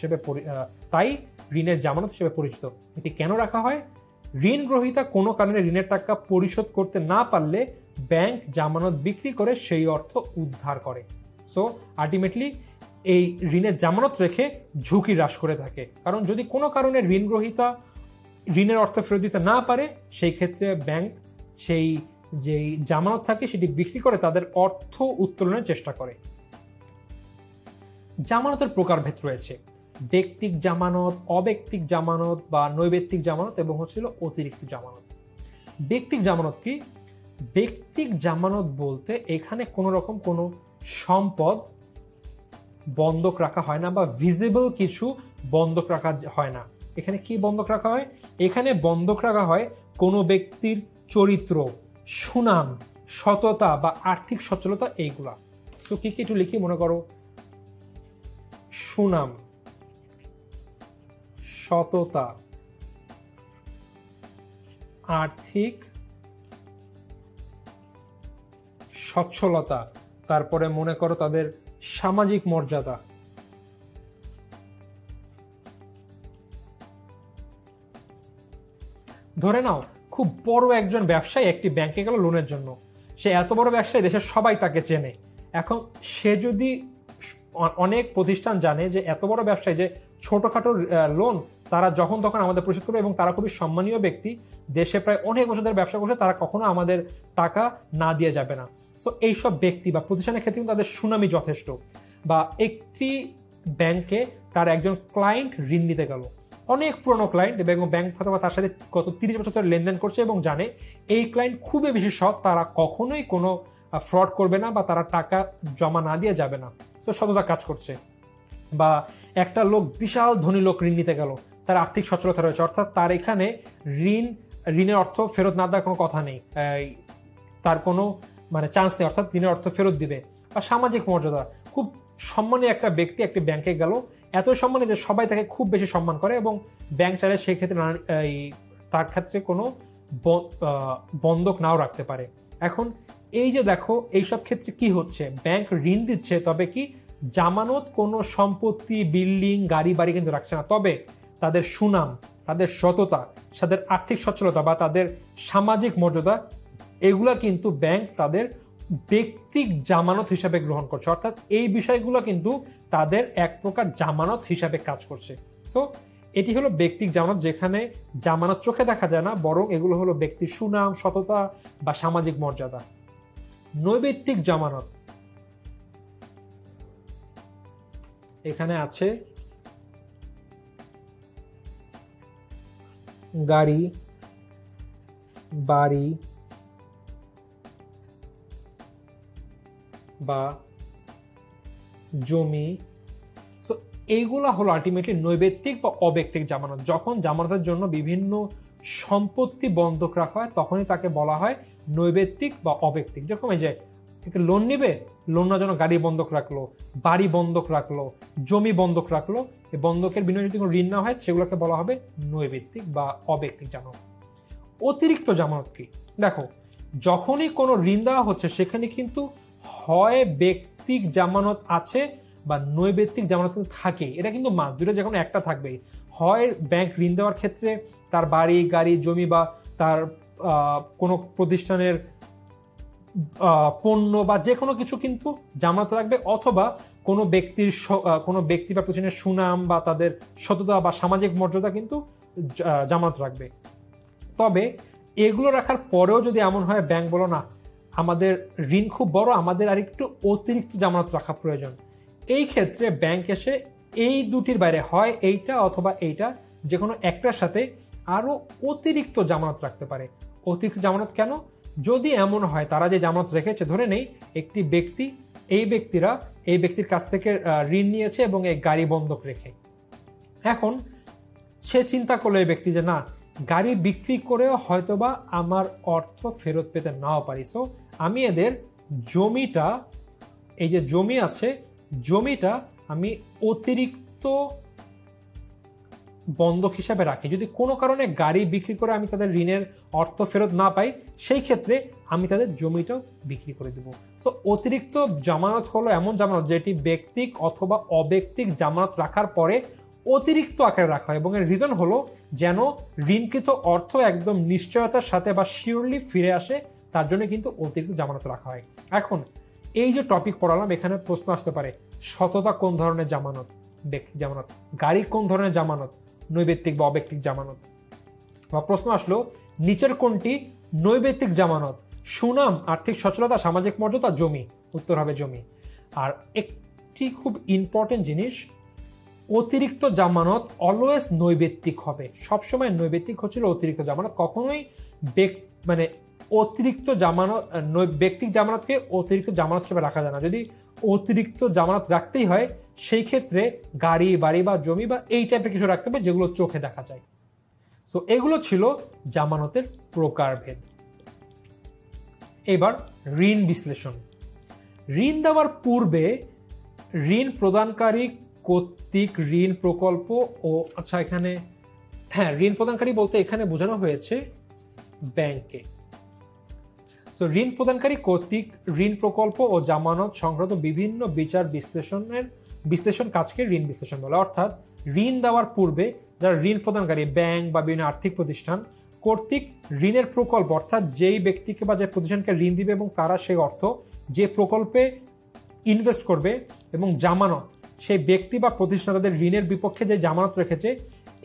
হিসেবে পরিচিত। এটি কেন রাখা হয়? ঋণ গ্রহীতা কোনো কারণে ঋণের টাকা পরিশোধ করতে না পারলে ব্যাংক জামানত বিক্রি করে সেই অর্থ উদ্ধার করে। সো আলটিমেটলি এই ঋণের জামানত রেখে ঝুঁকি হ্রাস করে থাকে, কারণ যদি কোনো কারণে ঋণ গ্রহীতা ঋণের অর্থ ফেরত দিতে না পারে সেই ক্ষেত্রে ব্যাংক সেই যেই জামানত থাকে সেটি বিক্রি করে তাদের অর্থ উত্তোলনের চেষ্টা করে। জামানতের প্রকারভেদ রয়েছে: ব্যক্তিক জামানত, অব্যক্তিক জামানত বা নৈবেত্তিক জামানত এবং অতিরিক্ত জামানত। ব্যক্তিক জামানত কি? ব্যক্তিক জামানত বলতে এখানে কোনো রকম কোনো সম্পদ বন্ধক রাখা হয় না বা ভিজিবল কিছু বন্ধক রাখা হয় না। এখানে কি বন্ধক রাখা হয়? এখানে বন্ধক রাখা হয় কোনো ব্যক্তির চরিত্র, সুনাম, সততা বা আর্থিক সচ্ছলতা, এইগুলা। সো কি একটু লিখি, মনে করো সুনাম, সততা, আর্থিক সচ্ছলতা, তারপরে মনে করো তাদের সামাজিক মর্যাদা। ধরে নাও খুব বড় একজন ব্যবসায়ী একটি ব্যাংকে গেল লোনের জন্য। সে এত বড় ব্যবসায়ী, দেশের সবাই তাকে চেনে। এখন সে যদি, অনেক প্রতিষ্ঠান জানে যে এত বড় ব্যবসায়ী যে ছোটখাটো লোন তারা যখন তখন আমাদের পরিশোধ করবে এবং তারা খুবই সম্মানীয় ব্যক্তি, দেশে প্রায় অনেক বছর ধরে ব্যবসা করছে, তারা কখনো আমাদের টাকা না দিয়ে যাবে না। সো এইসব ব্যক্তি বা প্রতিষ্ঠানের ক্ষেত্রে কিন্তু তাদের সুনামি যথেষ্ট। বা একটি ব্যাংকে তার একজন ক্লায়েন্ট ঋণ নিতে গেল, অনেক পুরনো ক্লায়েন্ট, এবং ব্যাংক হয়তো তার সাথে গত 30 বছর ধরে লেনদেন করছে এবং জানে এই ক্লায়েন্ট খুবই বেশি সৎ, তারা কখনোই কোনো ফ্রড করবে না বা তারা টাকা জমা না দিয়ে যাবে না। সো সততা কাজ করছে। বা একটা লোক, বিশাল ধনী লোক ঋণ নিতে গেল, তার আর্থিক সচ্ছলতা রয়েছে, অর্থাৎ তার এখানে ঋণের অর্থ ফেরত না দেওয়ার কোনো কথা নেই, তার কোনো চান্স নেই, অর্থাৎ ঋণের অর্থ ফেরত দিবে। বা সামাজিক মর্যাদা, খুব সম্মানীয় একটা ব্যক্তি একটি ব্যাংকে গেল, এত সম্মানী যে সবাই তাকে খুব বেশি সম্মান করে এবং ব্যাংক চাইলে সেই ক্ষেত্রে তার ক্ষেত্রে কোনো বন্ধক নাও রাখতে পারে। এখন এই যে দেখো, এইসব ক্ষেত্রে কি হচ্ছে, ব্যাংক ঋণ দিচ্ছে তবে কি জামানত কোনো সম্পত্তি, বিল্ডিং, গাড়ি বাড়ি কিন্তু রাখছে না, তবে তাদের সুনাম, তাদের সততা, তাদের আর্থিক সচ্ছলতা বা তাদের সামাজিক মর্যাদা, এগুলা কিন্তু ব্যাংক তাদের ব্যক্তিক জামানত হিসাবে গ্রহণ করছে। অর্থাৎ এই বিষয়গুলো কিন্তু তাদের এক প্রকার জামানত হিসাবে কাজ করছে। সো এটি হলো ব্যক্তিক জামানত, যেখানে জামানত চোখে দেখা যায় না, বরং এগুলো হলো ব্যক্তির সুনাম, সততা বা সামাজিক মর্যাদা। নৈবেত্তিক জামানত, এখানে আছে গাড়ি, বাড়ি বা জমি। সো এইগুলা হলো আলটিমেটলি নৈবেত্তিক বা অব্যক্তিক জামানত। যখন জামানতের জন্য বিভিন্ন সম্পত্তি বন্ধক রাখা হয় তখনই তাকে বলা হয় নৈবেত্তিক বা অব্যক্তিক। যেরকম এই যে একটা লোন নিবে, লোন নেওয়ার জন্য গাড়ি বন্ধক রাখলো, বাড়ি বন্ধক রাখলো, জমি বন্ধক রাখলো, এই বন্ধকের বিনিময়ে যদি কোনো ঋণ না হয় সেগুলোকে বলা হবে নৈবেত্তিক বা অব্যক্তিক জামানত। অতিরিক্ত জামানত কি? দেখো, যখনই কোনো ঋণ দেওয়া হচ্ছে সেখানে কিন্তু হয় ব্যক্তিক জামানত আছে বা নৈবেত্তিক জামানত কিন্তু থাকে, এটা কিন্তু মাস দুটো যে কোনো একটা থাকবেই। হয় ব্যাংক ঋণ দেওয়ার ক্ষেত্রে তার বাড়ি, গাড়ি, জমি বা তার কোনো প্রতিষ্ঠানের পণ্য বা যে কোনো কিছু কিন্তু জামানত রাখবে, অথবা কোনো ব্যক্তি বা প্রতিষ্ঠানের সুনাম বা তাদের সততা বা সামাজিক মর্যাদা কিন্তু জামানত রাখবে। তবে এগুলো রাখার পরেও যদি এমন হয় ব্যাংক বলো না আমাদের ঋণ খুব বড়, আমাদের আর একটু অতিরিক্ত জামানত রাখা প্রয়োজন, এই ক্ষেত্রে ব্যাংক এসে এই দুটির বাইরে হয় এইটা অথবা এইটা যে কোনো একটার সাথে আরো অতিরিক্ত জামানত রাখতে পারে। অতিরিক্ত জামানত কেন? যদি এমন হয় তারা যে জামানত রেখেছে, ধরে নেই একটি ব্যক্তি, এই ব্যক্তির কাছ থেকে ঋণ নিয়েছে এবং এই গাড়ি বন্ধক রেখে, এখন সে চিন্তা করলো এই ব্যক্তি যে না, গাড়ি বিক্রি করেও হয়তোবা আমার অর্থ ফেরত পেতে নাও পারি, সো আমি এদের জমিটা, এই যে জমি আছে, জমিটা আমি অতিরিক্ত বন্ধক হিসাবে রাখি। যদি কোনো কারণে গাড়ি বিক্রি করে আমি তাদের ঋণের অর্থ ফেরত না পাই, সেই ক্ষেত্রে আমি তাদের জমিটাও বিক্রি করে দেব। সো অতিরিক্ত জামানত হলো এমন জামানত যেটি ব্যক্তিক অথবা অব্যক্তিক জামানত রাখার পরে অতিরিক্ত আকারে রাখা হয়, এবং এর রিজন হলো যেন ঋণকৃত অর্থ একদম নিশ্চয়তার সাথে বা শিওরলি ফিরে আসে, তার জন্য কিন্তু অতিরিক্ত জামানত রাখা হয়। এখন এই যে টপিক পড়ালাম, এখানে প্রশ্ন আসতে পারে সততা কোন ধরনের জামানত? ব্যক্তি জামানত। গাড়ি কোন ধরনের জামানত? নৈবেত্তিক বা অব্যক্তিক জামানত। বা প্রশ্ন আসলো নিচের কোনটি নৈবেত্তিক জামানত? সুনাম, আর্থিক সচ্ছলতা, সামাজিক মর্যাদা, জমি। উত্তর হবে জমি। আর একটি খুব ইম্পর্টেন্ট জিনিস, অতিরিক্ত জামানত অলওয়েজ নৈবেত্তিক হবে, সবসময় নৈবেত্তিক হচ্ছিল অতিরিক্ত জামানত, কখনোই অতিরিক্ত জামানত, ব্যক্তিক জামানতকে অতিরিক্ত জামানত হিসেবে রাখা যায় না। যদি অতিরিক্ত জামানত রাখতেই হয় সেই ক্ষেত্রে গাড়ি, বাড়ি বা জমি বা এই টাইপের কিছু রাখতে হবে যেগুলো চোখে দেখা যায়। সো এগুলো ছিল জামানতের প্রকারভেদ। এবার ঋণ বিশ্লেষণ। ঋণ দেওয়ার পূর্বে ঋণ প্রদানকারী কর্তৃক ঋণ প্রকল্প ও এখানে ঋণ প্রদানকারী বলতে এখানে বোঝানো হয়েছে ব্যাংকে। সো ঋণ প্রদানকারী কর্তৃক ঋণ প্রকল্প ও জামানত সংক্রান্ত বিভিন্ন বিচার বিশ্লেষণ কাজকে ঋণ বিশ্লেষণ বলে। অর্থাৎ ঋণ দেওয়ার পূর্বে যারা ঋণ প্রদানকারী, ব্যাংক বা বিভিন্ন আর্থিক প্রতিষ্ঠান কর্তৃক ঋণের প্রকল্প, অর্থাৎ যেই ব্যক্তিকে বা যে প্রতিষ্ঠানকে ঋণ দিবে এবং তারা সেই অর্থ যে প্রকল্পে ইনভেস্ট করবে, এবং জামানত, সেই ব্যক্তি বা প্রতিষ্ঠান তাদের ঋণের বিপক্ষে যে জামানত রেখেছে,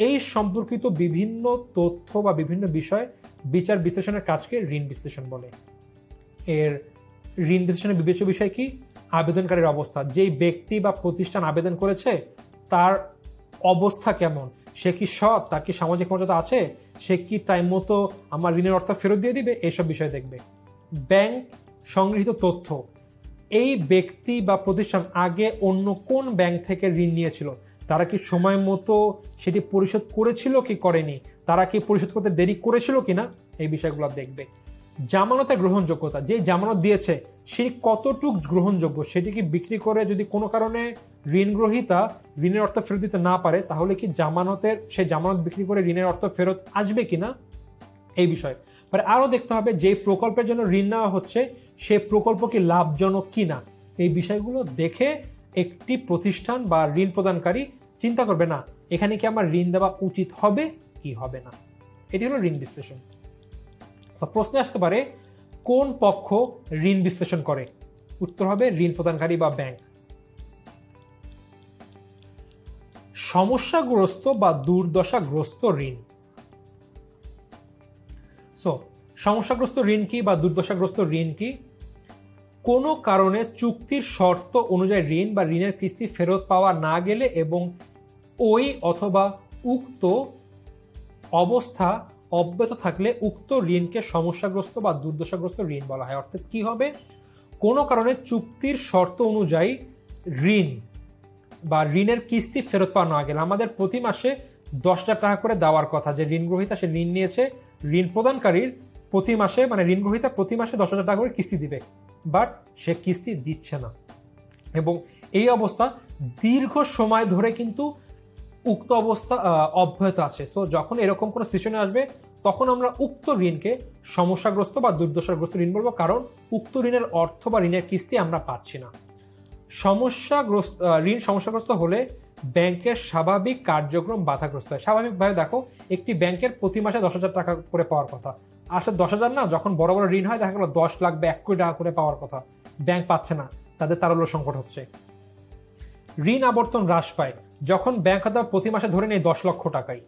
এই সম্পর্কিত বিভিন্ন তথ্য বা বিভিন্ন বিষয় বিচার বিশ্লেষণের কাজকে ঋণ বিশ্লেষণ বলে। এর ঋণ বিশ্লেষণের বিবেচ্য বিষয় কি? আবেদনকারীর অবস্থা, যেই ব্যক্তি বা প্রতিষ্ঠান আবেদন করেছে তার অবস্থা কেমন, সে কি সৎ, তার কি সামাজিক মর্যাদা আছে, সে কি টাইম মতো আমার ঋণের অর্থ ফেরত দিয়ে দিবে, এইসব বিষয় দেখবে। ব্যাংক সংগৃহীত তথ্য, এই ব্যক্তি বা প্রতিষ্ঠান আগে অন্য কোন ব্যাংক থেকে ঋণ নিয়েছিল, তারা কি সময় মতো সেটি পরিশোধ করেছিল কি করেনি, তারা কি পরিশোধ করতে দেরি করেছিল কিনা, এই বিষয়গুলো দেখবে। জামানতের গ্রহণযোগ্যতা, যে জামানত দিয়েছে সেটি কতটুক গ্রহণযোগ্য, সেটি কি বিক্রি করে যদি কোনো কারণে ঋণ গ্রহীতা ঋণের অর্থ ফেরত দিতে না পারে, তাহলে কি সেই জামানত বিক্রি করে ঋণের অর্থ ফেরত আসবে কিনা, এই বিষয়। আরও দেখতে হবে যে প্রকল্পের জন্য ঋণ নেওয়া হচ্ছে সেই প্রকল্প কি লাভজনক কিনা, এই বিষয়গুলো দেখে একটি প্রতিষ্ঠান বা ঋণ প্রদানকারী চিন্তা করবে না এখানে কি আমার ঋণ দেওয়া উচিত হবে কি হবে না। এটি হলো ঋণ বিশ্লেষণ। প্রশ্ন আসতে পারে কোন পক্ষ ঋণ বিশ্লেষণ করে? উত্তর হবে ঋণ প্রদানকারী বা ব্যাংক। সমস্যাগ্রস্ত বা দুর্দশাগ্রস্ত ঋণ। সমস্যাগ্রস্ত ঋণ কি বা দুর্দশাগ্রস্ত ঋণ কি? কোনো কারণে চুক্তির শর্ত অনুযায়ী ঋণ বা ঋণের কিস্তি ফেরত পাওয়া না গেলে এবং ওই অথবা উক্ত অবস্থা অব্যাহত থাকলে উক্ত ঋণকে সমস্যাগ্রস্ত বা দুর্দশাগ্রস্ত ঋণ বলা হয়। অর্থাৎ কি হবে? কোনো কারণে চুক্তির শর্ত অনুযায়ী ঋণ বা ঋণের কিস্তি ফেরত পাওয়া না গেলে, আমাদের প্রতি মাসে 10,000 টাকা করে দেওয়ার কথা, যে ঋণ গ্রহীতা সে ঋণ নিয়েছে, ঋণ প্রদানকারীর প্রতি মাসে ঋণ গ্রহীতা প্রতি মাসে 10,000 টাকা করে কিস্তি দিবে, বাট সে কিস্তি দিচ্ছে না, এবং এই অবস্থা দীর্ঘ সময় ধরে কিন্তু উক্ত অবস্থা অব্যাহত আছে। সো যখন এরকম কোনো সিচুয়েশন আসবে তখন আমরা উক্ত ঋণকে সমস্যাগ্রস্ত বা দুর্দশাগ্রস্ত ঋণ বলবো, কারণ উক্ত ঋণের অর্থ বা ঋণের কিস্তি আমরা পাচ্ছি না। ঋণ সমস্যাগ্রস্ত হলে ব্যাংকের স্বাভাবিক কার্যক্রম বাধাগ্রস্ত হয়। স্বাভাবিকভাবে দেখো, একটি ব্যাংকের প্রতি মাসে 10,000 টাকা করে পাওয়ার কথা, আসলে 10,000 না, যখন বড় বড় ঋণ হয় দেখা গেলো 10 লাখ বা 1 কোটি টাকা করে পাওয়ার কথা, ব্যাংক পাচ্ছে না, তাদের তারল্য সংকট হচ্ছে। ঋণ আবর্তন হ্রাস পায় যখন ব্যাংক হয়তো প্রতি মাসে ধরে নেই 10 লক্ষ টাকাই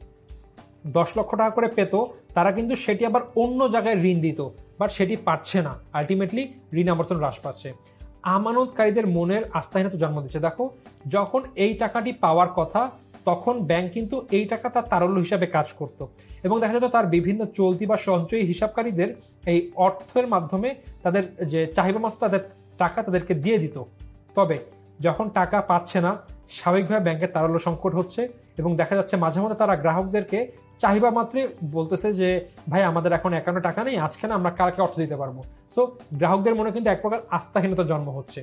10 লক্ষ টাকা করে পেত, তারা কিন্তু সেটি আবার অন্য জায়গায় ঋণ দিত, বাট সেটি পাচ্ছে না, আলটিমেটলি ঋণ আবর্তন হ্রাস পাচ্ছে। আমানতকারীদের মনের আস্থাহীনতা জন্ম দিচ্ছে। দেখো, যখন এই টাকাটি পাওয়ার কথা তখন ব্যাংক কিন্তু এই টাকা তার তারল্য হিসাবে কাজ করত, এবং দেখা যেত তার বিভিন্ন চলতি বা সঞ্চয়ী হিসাবকারীদের এই অর্থের মাধ্যমে তাদের যে চাহিদা মতো তাদের টাকা তাদেরকে দিয়ে দিত। তবে যখন টাকা পাচ্ছে না, স্বাভাবিকভাবে ব্যাংকের তারল্য সংকট হচ্ছে, এবং দেখা যাচ্ছে মাঝে মধ্যে তারা গ্রাহকদেরকে চাহিদা মাত্রই বলতেছে যে ভাই আমাদের এখন অ্যাকাউন্টে টাকা নেই, আজকে না, আমরা কালকে অর্থ দিতে পারবো। সো গ্রাহকদের মনে কিন্তু এক প্রকার আস্থাহীনতা জন্ম হচ্ছে।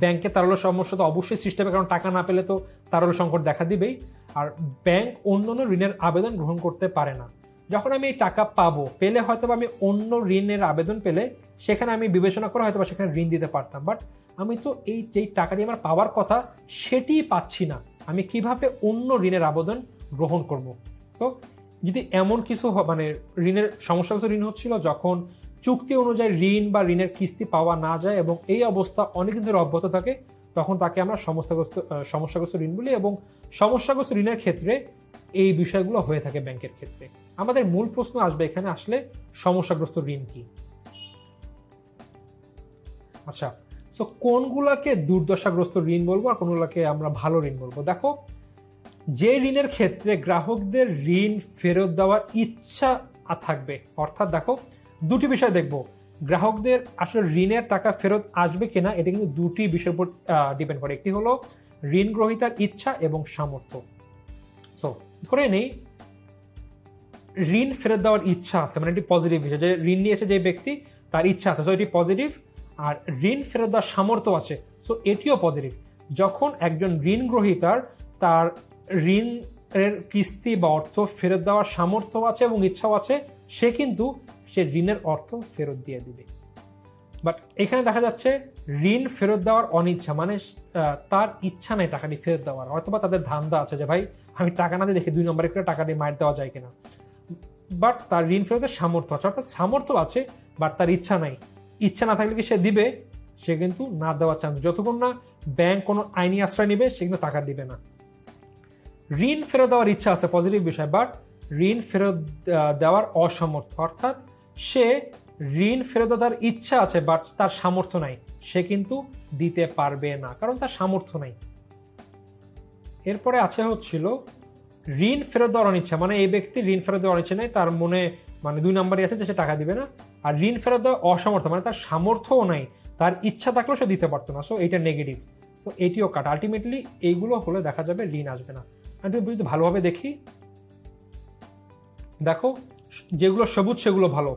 ব্যাংকে তারল্য সমস্যা তো অবশ্যই সৃষ্টি হবে, কারণ টাকা না পেলে তো তারল্য সংকট দেখা দিবেই। আর ব্যাংক অন্যান্য ঋণের আবেদন গ্রহণ করতে পারে না। যখন আমি এই টাকা পাবো, পেলে হয়তো আমি অন্য ঋণের আবেদন পেলে সেখানে আমি বিবেচনা করে হয়তো সেখানে ঋণ দিতে পারতাম, বাট আমি তো এই যেই টাকাটি আমার পাওয়ার কথা সেটিই পাচ্ছি না, আমি কিভাবে অন্য ঋণের আবেদন গ্রহণ করব? সো যদি এমন কিছু ঋণের সমস্যাগ্রস্ত ঋণ হচ্ছিল যখন চুক্তি অনুযায়ী ঋণ বা ঋণের কিস্তি পাওয়া না যায় এবং এই অবস্থা অনেকদিন ধরে অব্যাহত থাকে, তখন তাকে আমরা সমস্যাগ্রস্ত ঋণ বলি, এবং সমস্যাগ্রস্ত ঋণের ক্ষেত্রে এই বিষয়গুলো হয়ে থাকে ব্যাংকের ক্ষেত্রে। আমাদের মূল প্রশ্ন আসবে এখানে, আসলে সমস্যাগ্রস্ত ঋণ কি? আচ্ছা, সো কোনগুলাকে দুর্দশাগ্রস্ত ঋণ বলবো আর কোনগুলাকে আমরা ভালো ঋণ বলবো? দেখো, যে ঋণের ক্ষেত্রে গ্রাহকদের ঋণ ফেরত দেওয়ার ইচ্ছা থাকবে, অর্থাৎ দেখো দুটি বিষয় দেখবো, গ্রাহকদের আসলে ঋণের টাকা ফেরত আসবে কিনা, এটা কিন্তু দুটি বিষয়ের উপর ডিপেন্ড করে। একটি হলো ঋণ গ্রহীতার ইচ্ছা এবং সামর্থ্য। সো ধরে নেই ঋণ ফেরত দেওয়ার ইচ্ছা আছে, মানে এটি পজিটিভ বিষয়, যে ঋণ নিয়েছে যে ব্যক্তি তার ইচ্ছা আছে, সো এটি পজিটিভ। আর ঋণ ফেরত দেওয়ার সামর্থ্য আছে, সো এটিও পজিটিভ। যখন একজন ঋণ গ্রহীতার তার ঋণের কিস্তি বা অর্থ ফেরত দেওয়ার সামর্থ্য আছে এবং ইচ্ছাও আছে, সে কিন্তু সে ঋণের অর্থ ফেরত দিয়ে দিবে। বাট এখানে দেখা যাচ্ছে ঋণ ফেরত দেওয়ার অনিচ্ছা, মানে তার ইচ্ছা নেই টাকাটি ফেরত দেওয়ার, অথবা তাদের ধান্দা আছে যে ভাই আমি টাকা না দিয়ে দেখি 2 নম্বরে করে টাকাটি মার দেওয়া যায় কিনা, বাট তার ঋণ ফেরতের সামর্থ্য আছে, অর্থাৎ সামর্থ্য আছে বাট তার ইচ্ছা নাই। ইচ্ছা না থাকলে কি সে দিবে? সে কিন্তু না দেওয়ার চান্স, যতক্ষণ না ব্যাংক কোনো আইনি আশ্রয় নিবে সে কিন্তু টাকা দিবে না। ঋণ ফেরত দেওয়ার ইচ্ছা আছে, পজিটিভ বিষয়, বাট ঋণ ফেরত দেওয়ার অসমর্থ, অর্থাৎ সে ঋণ ফেরত দেওয়ার ইচ্ছা আছে বাট তার সামর্থ্য নাই, সে কিন্তু দিতে পারবে না, কারণ তার সামর্থ্য নাই। এরপরে আছে হচ্ছিল ঋণ ফেরত দেওয়ার অনিচ্ছা, মানে এই ব্যক্তি ঋণ ফেরত দেওয়ার অনিচ্ছা নেই, তার মনে 2 নম্বরই আছে যে সে টাকা দিবে না। আর ঋণ ফেরত দেওয়ার অসমর্থ, মানে তার সামর্থ্যও নাই, তার ইচ্ছা থাকলেও সে দিতে পারতো না, সো এইটা নেগেটিভ। সো এটিও কাট। আলটিমেটলি এইগুলো হলে দেখা যাবে ঋণ আসবে না। আমি যদি ভালোভাবে দেখি, দেখো যেগুলো সবুজ সেগুলো ভালো,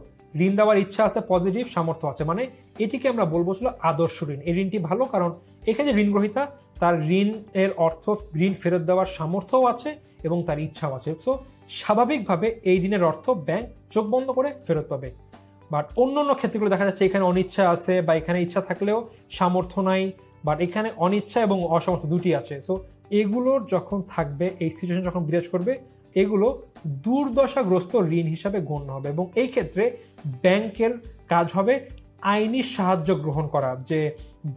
ঋণ দেওয়ার ইচ্ছা আছে, পজিটিভ, সামর্থ্য আছে, মানে এটিকে আমরা বলবো ছিল আদর্শ ঋণ। এই ঋণটি ভালো, কারণ এখানে ঋণ গ্রহীতা তার ঋণের অর্থ ঋণ ফেরত দেওয়ার সামর্থ্যও আছে এবং তার ইচ্ছাও আছে, সো স্বাভাবিকভাবে এই ঋণের অর্থ ব্যাংক চোখ বন্ধ করে ফেরত পাবে। বাট অন্য অন্য ক্ষেত্রগুলো দেখা যাচ্ছে এখানে অনিচ্ছা আছে, বা এখানে ইচ্ছা থাকলেও সামর্থ্য নাই, বাট এখানে অনিচ্ছা এবং অসামর্থ্য দুটি আছে। সো এগুলোর যখন থাকবে, এই সিচুয়েশন যখন বিরাজ করবে, এগুলো দুর্দশাগ্রস্ত ঋণ হিসাবে গণ্য হবে, এবং এই ক্ষেত্রে ব্যাংকের কাজ হবে আইনি সাহায্য গ্রহণ করা, যে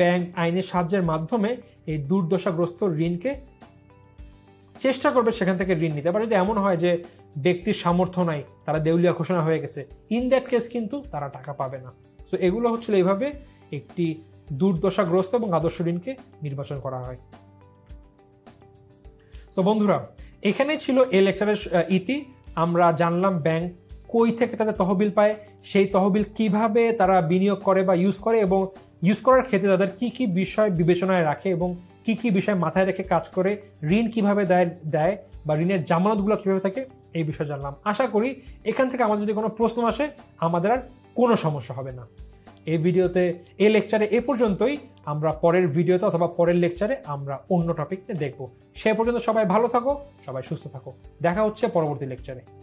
ব্যাংক আইনি সাহায্যের মাধ্যমে এই দুর্দশাগ্রস্ত ঋণকে চেষ্টা করবে সেখান থেকে ঋণ নিতে। আবার যদি এমন হয় যে ব্যক্তির সামর্থ্য নাই, তারা দেউলিয়া ঘোষণা হয়ে গেছে, ইন দ্যাট কেস কিন্তু তারা টাকা পাবে না। সো এগুলো হচ্ছিল এইভাবে একটি দুর্দশাগ্রস্ত এবং আদর্শ ঋণকে নির্বাচন করা হয়। সো বন্ধুরা, এখানে ছিল এই লেকচারের ইতি। আমরা জানলাম ব্যাংক কই থেকে তাদের তহবিল পায়, সেই তহবিল কিভাবে তারা বিনিয়োগ করে বা ইউজ করে, এবং ইউজ করার ক্ষেত্রে তাদের কি কি বিষয় বিবেচনায় রাখে এবং কি কি বিষয় মাথায় রেখে কাজ করে, ঋণ কিভাবে দেয় বা ঋণের জামানতগুলো কিভাবে থাকে, এই বিষয় জানলাম। আশা করি এখান থেকে আমাদের যদি কোনো প্রশ্ন আসে আমাদের আর কোনো সমস্যা হবে না। এই ভিডিওতে এই লেকচারে এ পর্যন্তই। আমরা পরের ভিডিওতে অথবা পরের লেকচারে আমরা অন্য টপিক নিয়ে দেখব। সে পর্যন্ত সবাই ভালো থাকো, সবাই সুস্থ থাকো। দেখা হচ্ছে পরবর্তী লেকচারে।